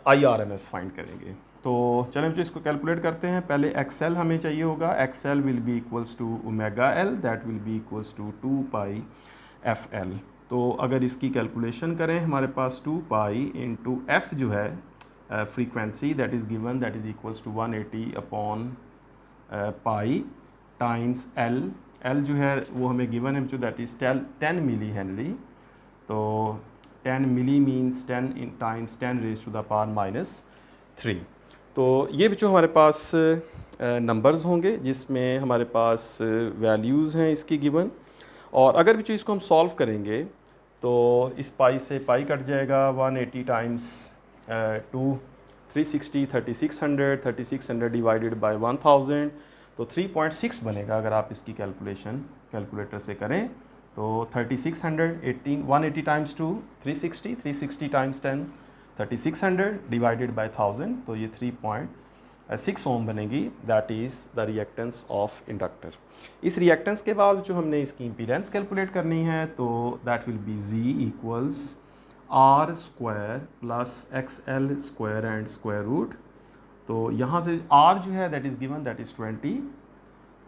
IRMS फाइंड करेंगे। तो चलें जो इसको कैलकुलेट करते हैं। पहले XL हमें चाहिए होगा, XL will be equals to omega L, that will be equals to 2 pi FL। तो अगर इसकी कैलकुलेशन करें हमारे पास 2 पाई इंटू F जो है frequency that is given, that is equals to 180 upon pi times L जो है वो हमें गिवन है जो दैट इज़ 10 मिली हेनरी। तो 10 milli means 10 times 10 raise to the power -3। तो ये भी जो हमारे पास नंबर्स होंगे जिसमें हमारे पास वैल्यूज़ हैं इसकी गिवन। और अगर भी जो इसको हम सॉल्व करेंगे तो इस पाई से पाई कट जाएगा, 180 टाइम्स 2 360, 3600 डिवाइडेड बाय 1000, तो 3.6 बनेगा अगर आप इसकी कैलकुलेशन कैलकुलेटर से करें। तो 3600 180 टाइम्स 2 360, 360 टाइम्स 10 3600 डिवाइडेड बाय 1000, तो ये 3.6 ओम बनेगी, that is the reactance of inductor. इस रिएक्टेंस के बाद जो हमने इसकी इम्पीडेंस कैलकुलेट करनी है तो that will be Z equals R square plus XL square and square root. तो यहाँ से R जो है that is given, that is 20,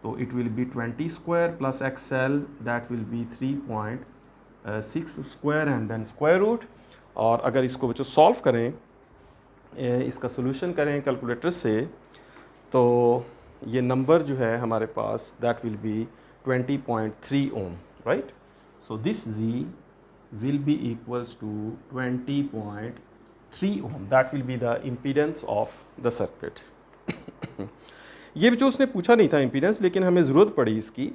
तो it will be 20 square plus XL that will be 3.6 square and then square root. और अगर इसको बच्चों सॉल्व करें, इसका सोल्यूशन करें कैलकुलेटर से, तो ये नंबर जो है हमारे पास that will be 20.3 ohm, right. So this Z will be equals to 20.3 ohm, that will be the impedance of the circuit। ये भी जो उसने पूछा नहीं था इम्पीडेंस, लेकिन हमें ज़रूरत पड़ी इसकी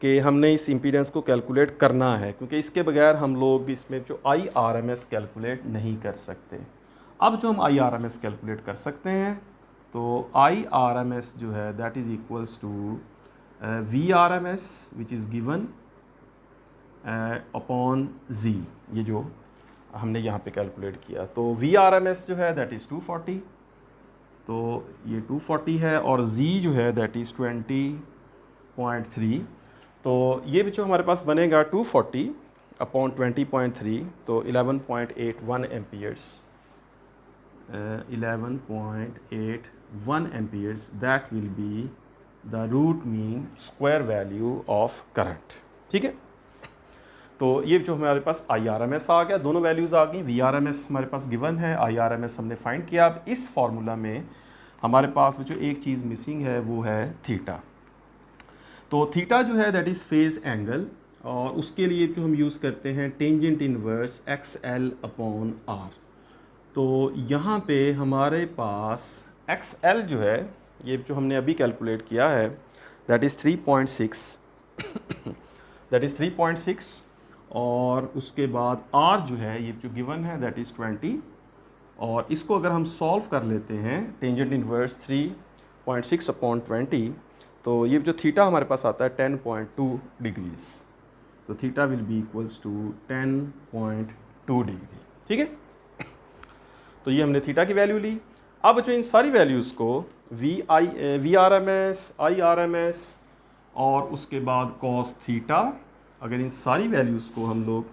कि हमने इस इम्पीडेंस को कैलकुलेट करना है, क्योंकि इसके बगैर हम लोग इसमें जो IRMS कैलकुलेट नहीं कर सकते। अब जो हम IRMS कैलकुलेट कर सकते हैं तो IRMS जो है that is equals to VRMS which is given upon Z, ये जो हमने यहाँ पे कैलकुलेट किया। तो VRMS जो है दैट इज़ 240, तो ये 240 है, और Z जो है दैट इज़ 20.3। तो ये भी जो हमारे पास बनेगा 240 अपॉन 20.3, तो 11.81 amperes, 11.81 amperes, that will be the root mean square value of current. ठीक है, तो ये जो हमारे पास IRMS आ गया, दोनों वैल्यूज़ आ गई। VRMS हमारे पास गिवन है, IRMS हमने फाइंड किया। अब इस फार्मूला में हमारे पास जो एक चीज़ मिसिंग है वो है थीटा। तो थीटा जो है दैट इज़ फेज़ एंगल, और उसके लिए जो हम यूज़ करते हैं tangent inverse XL upon R। तो यहाँ पे हमारे पास XL जो है, ये जो हमने अभी कैलकुलेट किया है दैट इज़ 3.6 दैट इज़ 3.6, और उसके बाद R जो है ये जो गिवन है दैट इज़ 20, और इसको अगर हम सॉल्व कर लेते हैं टेंजेंट इनवर्स 3.6 अपॉन 20, तो ये जो थीटा हमारे पास आता है 10.2 डिग्रीज, तो theta will be equals to 10.2 degree. ठीक है, तो ये हमने थीटा की वैल्यू ली। अब जो इन सारी वैल्यूज़ को VRMS, IRMS और उसके बाद कॉस थीटा, अगर इन सारी वैल्यूज़ को हम लोग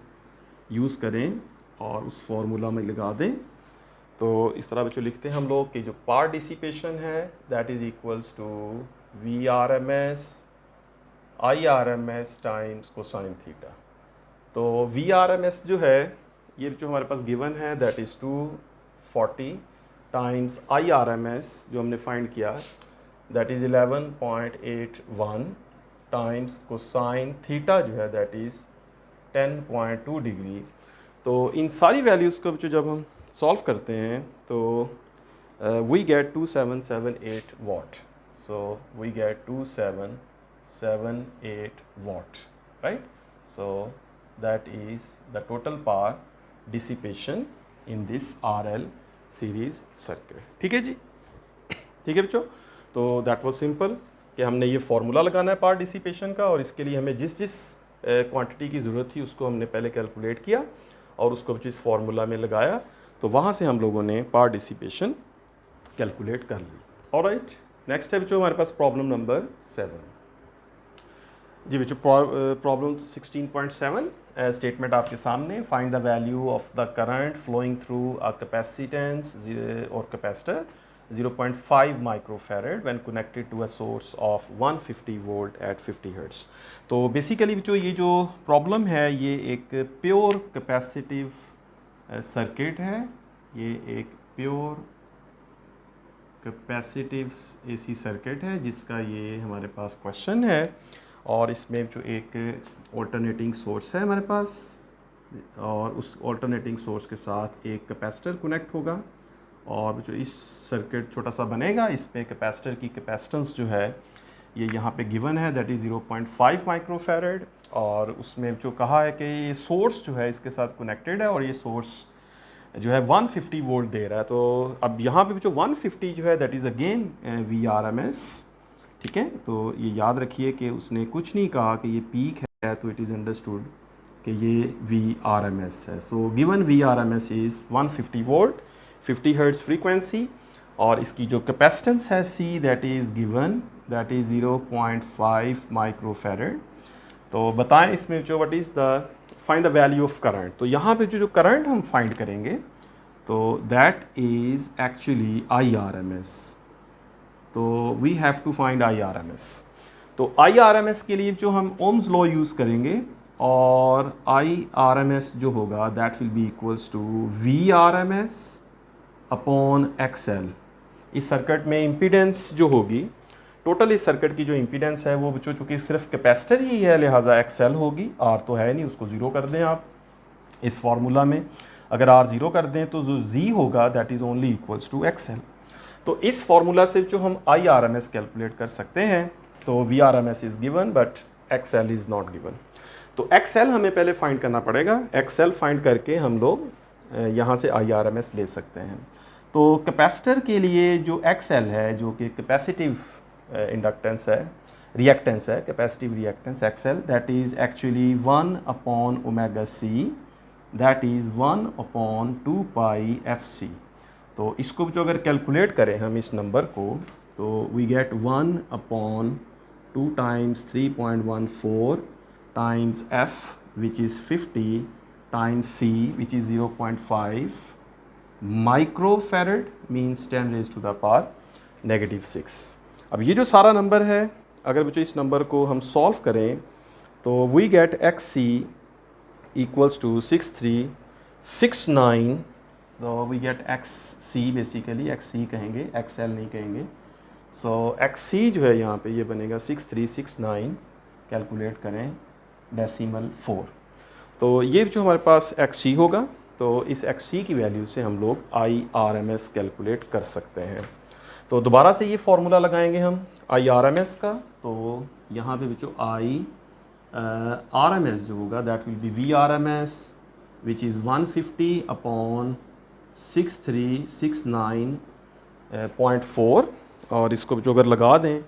यूज़ करें और उस फॉर्मूला में लगा दें, तो इस तरह बच्चों लिखते हैं हम लोग कि जो पावर डिसिपेशन है that is equals to VRMS IRMS times cosine theta. तो VRMS जो है ये जो हमारे पास गिवन है दैट इज़ 240 टाइम्स IRMS जो हमने फाइंड किया that is 11.81 times cosine theta जो है दैट इज़ 10.2 डिग्री। तो इन सारी वैल्यूज़ को जब हम सॉल्व करते हैं तो we get 2778 watt. So we get 2778 watt, right. So that is the total power dissipation in this RL series circuit. ठीक है जी, ठीक है बच्चों, तो दैट वाज सिंपल। कि हमने ये फार्मूला लगाना है पावर डिसिपेशन का, और इसके लिए हमें जिस जिस क्वांटिटी की ज़रूरत थी उसको हमने पहले कैलकुलेट किया और उसको जिस फार्मूला में लगाया, तो वहाँ से हम लोगों ने पावर डिसिपेशन कैलकुलेट कर ली। ऑलराइट, नेक्स्ट है बच्चों हमारे पास प्रॉब्लम नंबर 7। जी बच्चों, प्रॉब्लम 16.7 स्टेटमेंट आपके सामने। Find the value of the current flowing through a capacitance और capacitor 0.5 microfarad when connected to a source of 150 volt at 50 hertz. तो बेसिकली बच्चों ये जो प्रॉब्लम है ये एक प्योर कैपेसिटिव सर्किट है, ये एक प्योर कैपेसिटिव एसी सर्किट है जिसका ये हमारे पास क्वेश्चन है। और इसमें जो एक ऑल्टरनेटिंग सोर्स है हमारे पास, और उस ऑल्टरनेटिंग सोर्स के साथ एक कैपेसिटर कनेक्ट होगा, और जो इस सर्किट छोटा सा बनेगा, इसमें कैपेसिटर की कैपेसिटेंस जो है ये यहाँ पे गिवन है, दैट इज़ 0.5 माइक्रोफैरड। और उसमें जो कहा है कि ये सोर्स जो है इसके साथ कनेक्टेड है और ये सोर्स जो है 150 वोल्ट दे रहा है। तो अब यहाँ पे जो 150 जो है दैट इज़ अगेन VRMS, ठीक है। तो ये याद रखिए कि उसने कुछ नहीं कहा कि ये पीक है, तो इट इज़ अंडरस्टूड कि ये VRMS है। So given VRMS is 150 volt, 50 hertz frequency, और इसकी जो कैपेसिटेंस है C that is given, that is 0.5 microfarad. तो बताएं इसमें जो what is the find the value of current. तो यहाँ पे जो करंट हम फाइंड करेंगे तो दैट इज़ एक्चुअली IRMS। तो we have to find IRMS। तो IRMS के लिए जो हम ओम्स लॉ यूज़ करेंगे, और IRMS जो होगा that will be equals to VRMS upon XL। इस सर्किट में इम्पीडेंस जो होगी, टोटल इस सर्किट की जो इम्पीडेंस है वो बच्चों चूँकि सिर्फ कैपेसिटर ही है लिहाजा XL होगी, R तो है नहीं, उसको ज़ीरो कर दें आप इस फार्मूला में। अगर R ज़ीरो कर दें तो जो Z होगा that is only equals to XL। तो इस फार्मूला से जो हम IRMS कैलकुलेट कर सकते हैं, तो VRMS is given but XL is not given. तो XL हमें पहले फाइंड करना पड़ेगा, XL फाइंड करके हम लोग यहाँ से IRMS ले सकते हैं। तो कैपेसिटर के लिए जो XL है, जो कि कैपेसिटिव इंडक्टेंस है, रिएक्टेंस है, capacitive reactance XL, that is actually 1 upon omega C, that is 1 upon 2 pi FC। तो इसको जो अगर कैलकुलेट करें हम इस नंबर को, तो we get 1 upon 2 times 3.14 times F which is 50 times C which is 0.5 microfarad means 10 raise to the power -6। अब ये जो सारा नंबर है, अगर बच्चों इस नंबर को हम सॉल्व करें तो we get XC equals to 6369। तो we get XC, basically XC कहेंगे, XL नहीं कहेंगे। सो XC जो है यहाँ पे ये बनेगा 6369, कैलकुलेट करें डेसिमल 4। तो ये जो हमारे पास XC होगा, तो इस XC की वैल्यू से हम लोग IRMS कैलकुलेट कर सकते हैं। तो दोबारा से ये फार्मूला लगाएंगे हम IRMS का। तो यहाँ पे बच्चों RMS जो होगा that will be VRMS which is 150 upon 6369.4, और इसको जो अगर लगा दें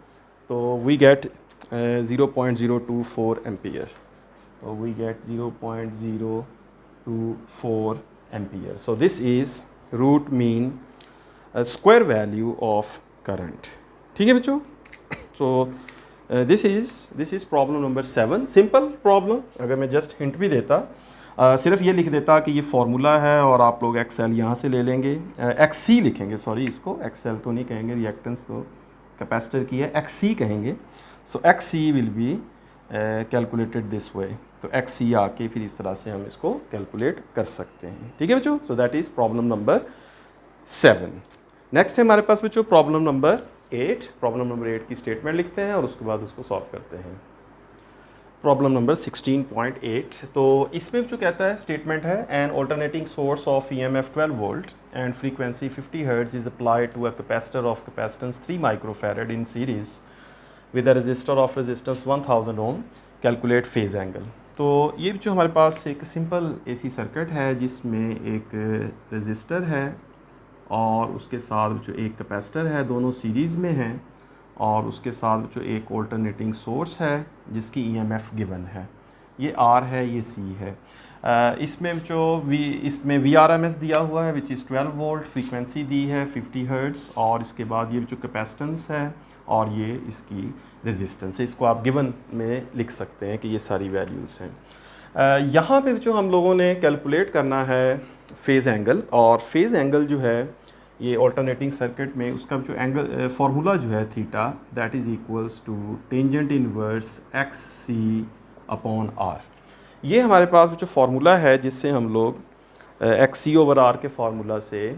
तो वी गेट 0.024 एम्पियर। तो we get 0.024 ampere. So this is root mean square value of current. ठीक है बच्चों। So this is problem number 7, simple problem. अगर मैं जस्ट हिंट भी देता, सिर्फ ये लिख देता कि ये फार्मूला है और आप लोग XL यहाँ से ले लेंगे, XC लिखेंगे, सॉरी इसको XL तो नहीं कहेंगे, रिएक्टेंस तो कैपेसिटर की है, XC कहेंगे। सो XC will be calculated this way. तो XC आके फिर इस तरह से हम इसको कैलकुलेट कर सकते हैं। ठीक है बच्चों। So that is problem number 7। Next है हमारे पास बच्चों प्रॉब्लम नंबर 8। प्रॉब्लम नंबर 8 की स्टेटमेंट लिखते हैं और उसके बाद उसको सॉल्व करते हैं। Problem number 16.8। तो इसमें जो कहता है स्टेटमेंट है, an alternating source of EMF 12 volt and frequency 50 hertz is applied to a capacitor of capacitance 3 microfarad in series with a resistor of resistance 1000 ohm, calculate phase angle. तो ये जो हमारे पास एक सिंपल AC सर्किट है जिसमें एक resistor है और उसके साथ जो एक कैपेसिटर है, दोनों सीरीज़ में हैं, और उसके साथ जो एक ऑल्टरनेटिंग सोर्स है जिसकी ईएमएफ गिवन है, ये आर है, ये सी है। इसमें जो इसमें VRMS दिया हुआ है विच इज़ 12 वोल्ट, फ्रीक्वेंसी दी है 50 हर्ट्ज़, और इसके बाद ये जो कैपेसिटेंस है और ये इसकी रेजिस्टेंस है। इसको आप गिवन में लिख सकते हैं कि ये सारी वैल्यूज़ हैं। यहाँ पे जो हम लोगों ने कैलकुलेट करना है फेज़ एंगल, और फेज़ एंगल जो है ये ऑल्टरनेटिंग सर्किट में उसका जो एंगल फार्मूला जो है theta, that is equals to tangent inverse XC upon R। ये हमारे पास जो फार्मूला है जिससे हम लोग XC/R के फार्मूला से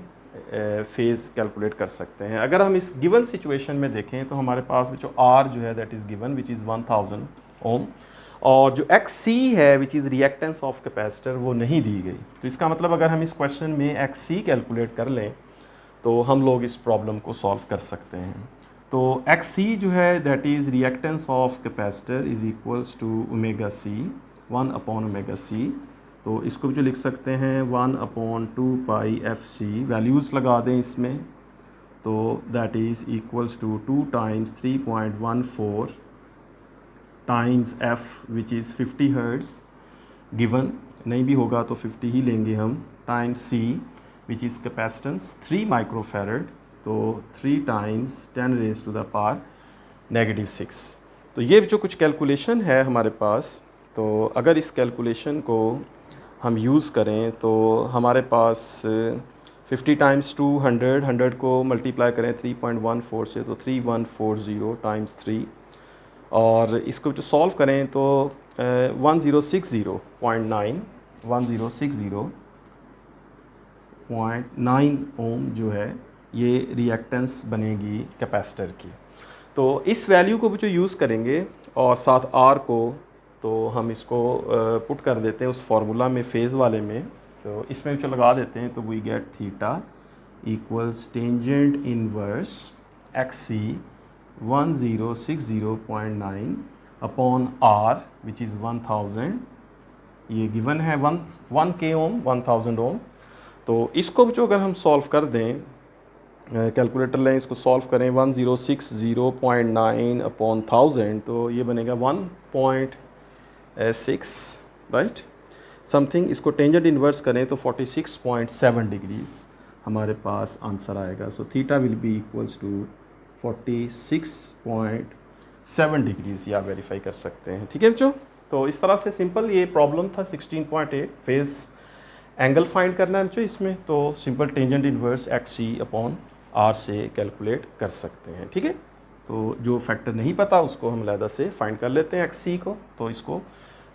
फेज़ कैलकुलेट कर सकते हैं। अगर हम इस गिवन सिचुएशन में देखें तो हमारे पास जो R जो है that is given which is 1000 ओम, और जो XC है which is reactance of capacitor वो नहीं दी गई। तो इसका मतलब अगर हम इस क्वेश्चन में XC कैलकुलेट कर लें तो हम लोग इस प्रॉब्लम को सॉल्व कर सकते हैं। तो XC जो है that is reactance of capacitor is equals to omega C 1 upon omega C। तो इसको भी जो लिख सकते हैं 1 अपॉन 2 पाई FC, वैल्यूज़ लगा दें इसमें, तो that is equals to 2 times 3.14 times F which is 50 hertz given, नहीं भी होगा तो 50 ही लेंगे हम, times C which is capacitance 3 microfarad, तो 3 times 10 raise to the power -6। तो ये जो कुछ कैलकुलेशन है हमारे पास, तो अगर इस कैलकुलेशन को हम यूज़ करें तो हमारे पास 50 टाइम्स 200, 100 को मल्टीप्लाई करें 3.14 से तो 3140 टाइम्स 3, और इसको जो सॉल्व करें तो 1060.9 ओम जो है ये रिएक्टेंस बनेगी कैपेसिटर की। तो इस वैल्यू को भी जो यूज़ करेंगे और साथ R को, तो हम इसको पुट कर देते हैं उस फार्मूला में फेज़ वाले में, तो इसमें जो लगा देते हैं तो we get theta equals tangent inverse XC 1060.9 upon R which is 1000, ये गिवन है 1 K ओम 1000 ओम। तो इसको भी जो अगर हम सॉल्व कर दें, कैलकुलेटर लें, इसको सॉल्व करें 1060.9 अपॉन 1000, तो ये बनेगा 1.6 राइट समथिंग। इसको टेंजेंट इन्वर्स करें तो 46.7 डिग्रीज हमारे पास आंसर आएगा। So theta will be equals to 46.7 degrees, या वेरीफाई कर सकते हैं। ठीक है बच्चों, तो इस तरह से सिंपल ये प्रॉब्लम था 16.8 फेज़ एंगल फाइंड करना है बच्चों इसमें, तो simple tangent inverse XC upon R से कैलकुलेट कर सकते हैं। ठीक है, तो जो फैक्टर नहीं पता उसको हम अलहदा से फाइंड कर लेते हैं XC को, तो इसको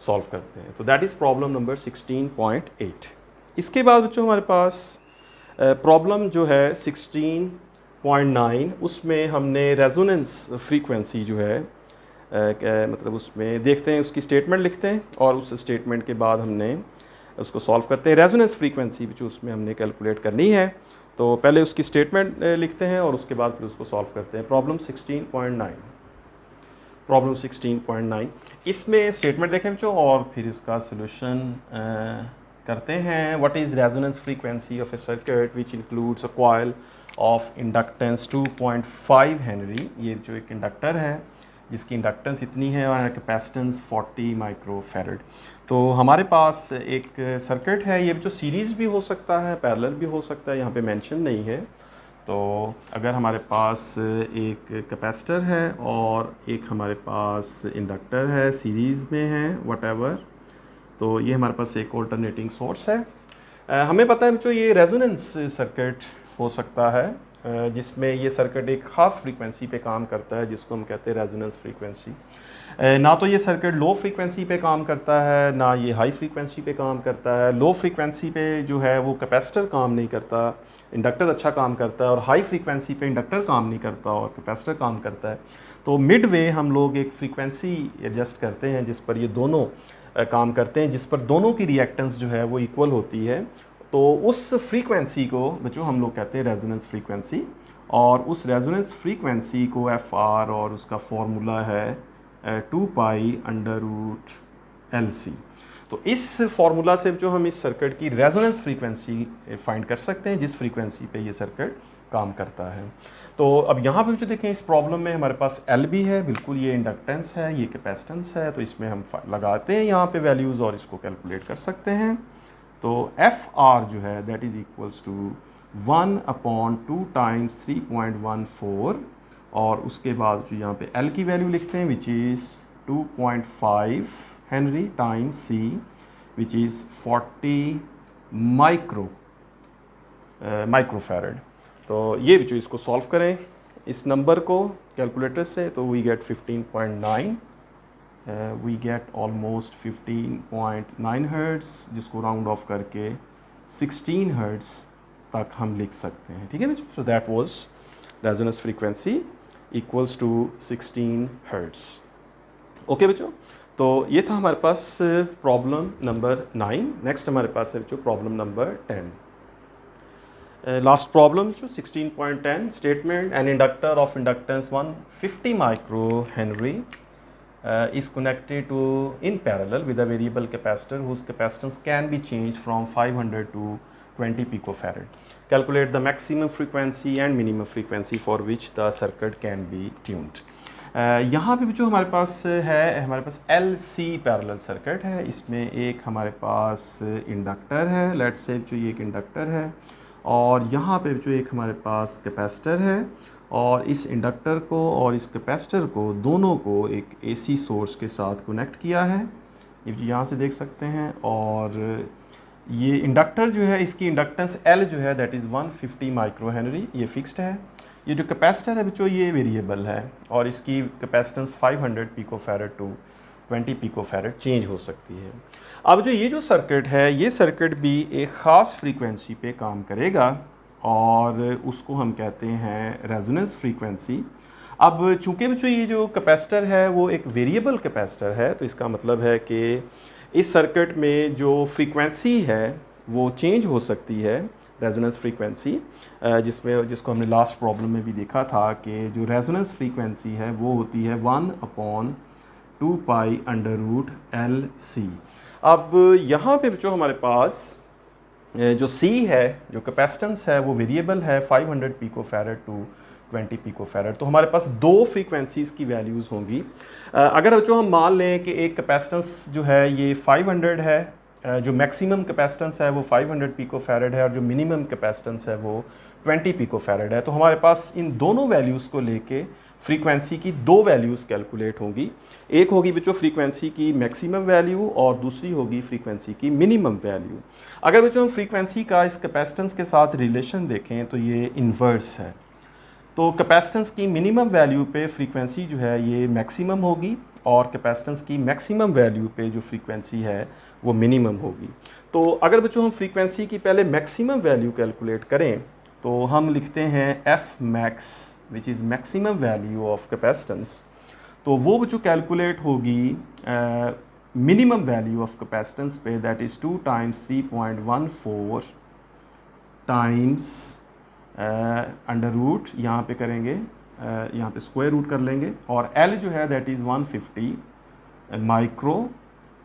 सॉल्व करते हैं। तो दैट इज़ प्रॉब्लम नंबर 16.8। इसके बाद बच्चों हमारे पास प्रॉब्लम जो है 16.9, उसमें हमने रेजोनेंस फ्रीक्वेंसी जो है मतलब उसमें देखते हैं, उसकी स्टेटमेंट लिखते हैं और उस स्टेटमेंट के बाद हमने उसको सॉल्व करते हैं। रेजोनेंस फ्रीक्वेंसी जो उसमें हमने कैलकुलेट करनी है, तो पहले उसकी स्टेटमेंट लिखते हैं और उसके बाद फिर उसको सॉल्व करते हैं। प्रॉब्लम 16.9 इसमें स्टेटमेंट देखें बच्चों और फिर इसका सोल्यूशन करते हैं। What is resonance frequency of A circuit which includes a coil of inductance 2.5 Henry. ये जो एक इंडक्टर है जिसकी इंडक्टेंस इतनी है और कैपेसिटेंस 40 माइक्रोफैरड। तो हमारे पास एक सर्किट है, ये जो सीरीज़ भी हो सकता है, पैरेलल भी हो सकता है, यहाँ पे मेंशन नहीं है। तो अगर हमारे पास एक कैपेसिटर है और एक हमारे पास इंडक्टर है, सीरीज़ में है व्हाटएवर, तो ये हमारे पास एक ऑल्टरनेटिंग सोर्स है। हमें पता है बच्चों ये रेजोनेंस सर्किट हो सकता है जिसमें ये सर्किट एक ख़ास फ्रीक्वेंसी पे काम करता है जिसको हम कहते हैं रेजोनेंस फ्रीक्वेंसी। ना तो ये सर्किट लो फ्रीक्वेंसी पे काम करता है, ना ये हाई फ्रीक्वेंसी पे काम करता है। लो फ्रीक्वेंसी पे जो है वो कैपेसिटर काम नहीं करता, इंडक्टर अच्छा काम करता है, और हाई फ्रीक्वेंसी पे इंडक्टर काम नहीं करता और कैपेसिटर काम करता है। तो मिड वे हम लोग एक फ्रीक्वेंसी एडजस्ट करते हैं जिस पर ये दोनों काम करते हैं, जिस पर दोनों की रिएक्टेंस जो है वो इक्वल होती है। तो उस फ्रीक्वेंसी को बच्चों हम लोग कहते हैं रेजोनेंस फ्रीक्वेंसी, और उस रेजोनेंस फ्रीक्वेंसी को FR और उसका फॉर्मूला है 2 पाई अंडर रूट LC। तो इस फार्मूला से जो हम इस सर्किट की रेजोनेंस फ्रीक्वेंसी फाइंड कर सकते हैं, जिस फ्रीक्वेंसी पे ये सर्किट काम करता है। तो अब यहाँ पे जो देखें, इस प्रॉब्लम में हमारे पास एल भी है, बिल्कुल ये इंडक्टेंस है, ये कैपेसिटेंस है, तो इसमें हम लगाते हैं यहाँ पे वैल्यूज़ और इसको कैलकुलेट कर सकते हैं। तो एफ आर जो है that is equals to 1/2 times 3.14, और उसके बाद जो यहाँ पे एल की वैल्यू लिखते हैं which is 2.5 henry times C which is 40 microfarad. तो ये जो इसको सॉल्व करें इस नंबर को कैलकुलेटर से, तो we get 15.9, we get almost 15.9 hertz, जिसको राउंड ऑफ करके 16 हर्ट्ज़ तक हम लिख सकते हैं। ठीक है बच्चों, so that was resonance frequency equals to 16 hertz. Okay बच्चों, तो ये था हमारे पास प्रॉब्लम नंबर 9। नेक्स्ट हमारे पास है बच्चों प्रॉब्लम नंबर 10। लास्ट प्रॉब्लम जो 16.10 statement, N inductor of inductance 150 micro Henry is connected to in parallel with a variable capacitor whose capacitance can be changed from 500 to 20 picofarad. Calculate the maximum frequency and minimum frequency for which the circuit can be tuned. यहाँ पे जो हमारे पास है, हमारे पास LC parallel circuit है। इसमें एक हमारे पास इंडक्टर है, लेट्स से जो ये एक इंडक्टर है, और यहाँ पे जो एक हमारे पास कैपेसिटर है, और इस इंडक्टर को और इस कैपेसिटर को दोनों को एक AC सोर्स के साथ कनेक्ट किया है, ये यहाँ से देख सकते हैं। और ये इंडक्टर जो है, इसकी इंडक्टेंस L जो है दैट इज़ 150 माइक्रो हेनरी, ये फिक्स्ड है। ये जो कैपेसिटर है बच्चों ये वेरिएबल है, और इसकी कैपेसिटेंस 500 पिकोफैरड टू 20 पिकोफैरड चेंज हो सकती है। अब जो ये जो सर्किट है, ये सर्किट भी एक ख़ास फ्रीक्वेंसी पे काम करेगा, और उसको हम कहते हैं रेजोनेंस फ्रीक्वेंसी। अब चूंकि बच्चों ये जो कैपेसिटर है वो एक वेरिएबल कैपेसिटर है, तो इसका मतलब है कि इस सर्किट में जो फ्रीक्वेंसी है वो चेंज हो सकती है, रेजोनेंस फ्रीक्वेंसी, जिसको हमने लास्ट प्रॉब्लम में भी देखा था कि जो रेजोनेंस फ्रीक्वेंसी है वो होती है 1/2 पाई √LC। अब यहाँ पे बच्चों हमारे पास जो C है, जो कैपेसिटेंस है, वो वेरिएबल है 500 पिकोफैरड टू 20 पिकोफैरड। तो हमारे पास दो फ्रीक्वेंसीज़ की वैल्यूज़ होंगी। अगर जो हम मान लें कि एक कैपेसिटेंस जो है ये 500 है, जो मैक्सिमम कैपेसिटेंस है वो 500 पिकोफैरड है, और जो मिनिमम कैपेसिटेंस है वो 20 पिकोफैरड है, तो हमारे पास इन दोनों वैल्यूज़ को लेके फ्रीक्वेंसी की दो वैल्यूज़ कैलकुलेट होंगी। एक होगी बच्चों फ्रीक्वेंसी की मैक्सिमम वैल्यू, और दूसरी होगी फ्रीक्वेंसी की मिनिमम वैल्यू। अगर बच्चों हम फ्रीक्वेंसी का इस कैपेसिटेंस के साथ रिलेशन देखें तो ये इन्वर्स है। तो कैपेसिटेंस की मिनिमम वैल्यू पे फ्रीक्वेंसी जो है ये मैक्सिमम होगी, और कैपेसिटेंस की मैक्सिमम वैल्यू पे जो फ्रीक्वेंसी है वो मिनिमम होगी। तो अगर बच्चों हम फ्रीक्वेंसी की पहले मैक्सिमम वैल्यू कैलकुलेट करें तो हम लिखते हैं F max which is maximum value of capacitance. तो वो बच्चों कैलकुलेट होगी मिनिमम वैल्यू ऑफ कैपेसिटेंस पे, that is 2 times 3.14 times under root, यहाँ पे करेंगे, यहाँ पे स्क्वायर रूट कर लेंगे, और L जो है दैट इज़ 150 माइक्रो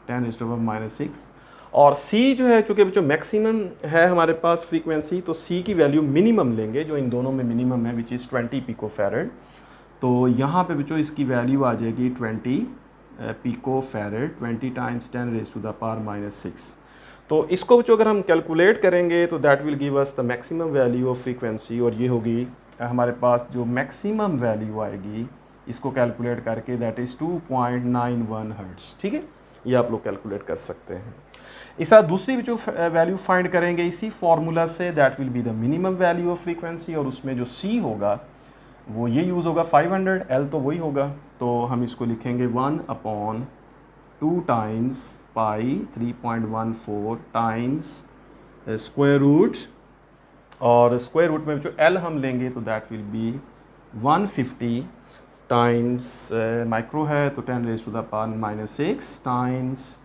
10⁻⁻⁶, और C जो है चूँकि बच्चों मैक्सिमम है हमारे पास फ्रीक्वेंसी, तो C की वैल्यू मिनिमम लेंगे, जो इन दोनों में मिनिमम है विच इज़ 20 पिकोफैरड। तो यहाँ पे बच्चों इसकी वैल्यू आ जाएगी 20 पिकोफैरड, 20 टाइम्स 10⁻⁻⁶। तो इसको बच्चों अगर हम कैलकुलेट करेंगे तो that will give us the maximum value of frequency, और ये होगी हमारे पास जो मैक्सिमम वैल्यू आएगी इसको कैलकुलेट करके दैट इज़ 2.91 हर्ट्ज़। ठीक है, ये आप लोग कैलकुलेट कर सकते हैं। इस साथ दूसरी भी जो वैल्यू फाइंड करेंगे इसी फॉर्मूला से, that will be the minimum value of frequency, और उसमें जो C होगा वो ये यूज़ होगा 500, L तो वही होगा, तो हम इसको लिखेंगे 1/2 times pi 3.14 times square root, और स्क्वायर रूट में जो L हम लेंगे तो that will be 150 times micro है तो 10⁻⁻⁶ टाइम्स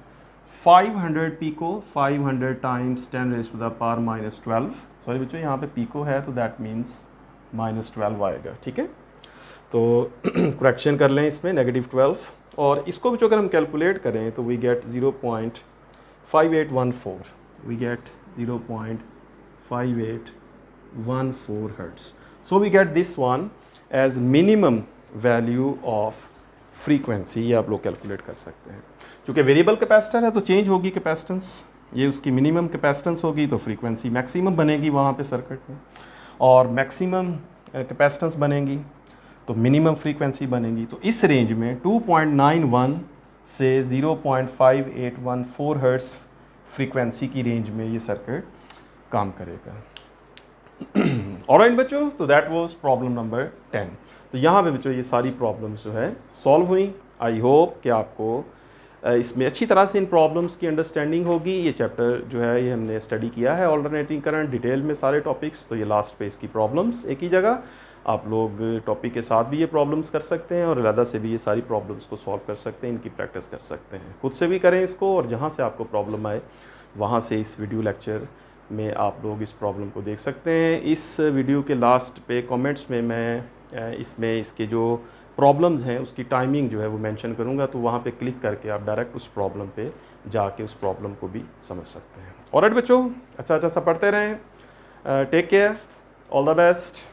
500 पिको, 500 टाइम्स 10⁻⁻12। सॉरी बच्चों यहाँ पे पिको है तो दैट मीन्स -12 आएगा। ठीक है, तो करेक्शन कर लें इसमें -12, और इसको बच्चों अगर हम कैलकुलेट करें तो we gate 5814, we get 0.5814 hertz. So we get this one as minimum value of frequency. ये आप लोग कैलकुलेट कर सकते हैं। चूँकि वेरिएबल कैपेसिटर है तो चेंज होगी कैपेसिटेंस, ये उसकी मिनिमम कैपेसिटेंस होगी तो फ्रीक्वेंसी मैक्सिमम बनेगी वहाँ पे सर्किट में, और मैक्सिमम कैपेसिटेंस बनेगी तो मिनिमम फ्रीक्वेंसी बनेगी। तो इस रेंज में 2.91 से 0.5814 हर्ट्ज फ्रीक्वेंसी की रेंज में ये सर्किट काम करेगा। ऑलराइट बच्चों, तो दैट वाज प्रॉब्लम नंबर 10। तो यहाँ पे बच्चों ये सारी प्रॉब्लम्स जो है सॉल्व हुई। आई होप कि आपको इसमें अच्छी तरह से इन प्रॉब्लम्स की अंडरस्टैंडिंग होगी। ये चैप्टर जो है ये हमने स्टडी किया है ऑल्टरनेटिंग करंट डिटेल में सारे टॉपिक्स। तो ये लास्ट पे इसकी प्रॉब्लम्स एक ही जगह, आप लोग टॉपिक के साथ भी ये प्रॉब्लम्स कर सकते हैं और अलग से भी ये सारी प्रॉब्लम्स को सॉल्व कर सकते हैं, इनकी प्रैक्टिस कर सकते हैं, खुद से भी करें इसको, और जहाँ से आपको प्रॉब्लम आए वहाँ से इस वीडियो लेक्चर में आप लोग इस प्रॉब्लम को देख सकते हैं। इस वीडियो के लास्ट पे कमेंट्स में मैं इसमें इसके जो प्रॉब्लम्स हैं उसकी टाइमिंग जो है वो मेंशन करूँगा, तो वहाँ पे क्लिक करके आप डायरेक्ट उस प्रॉब्लम पे जाके उस प्रॉब्लम को भी समझ सकते हैं। ऑलराइट बच्चों, अच्छा सा पढ़ते रहें। Take care, all the best.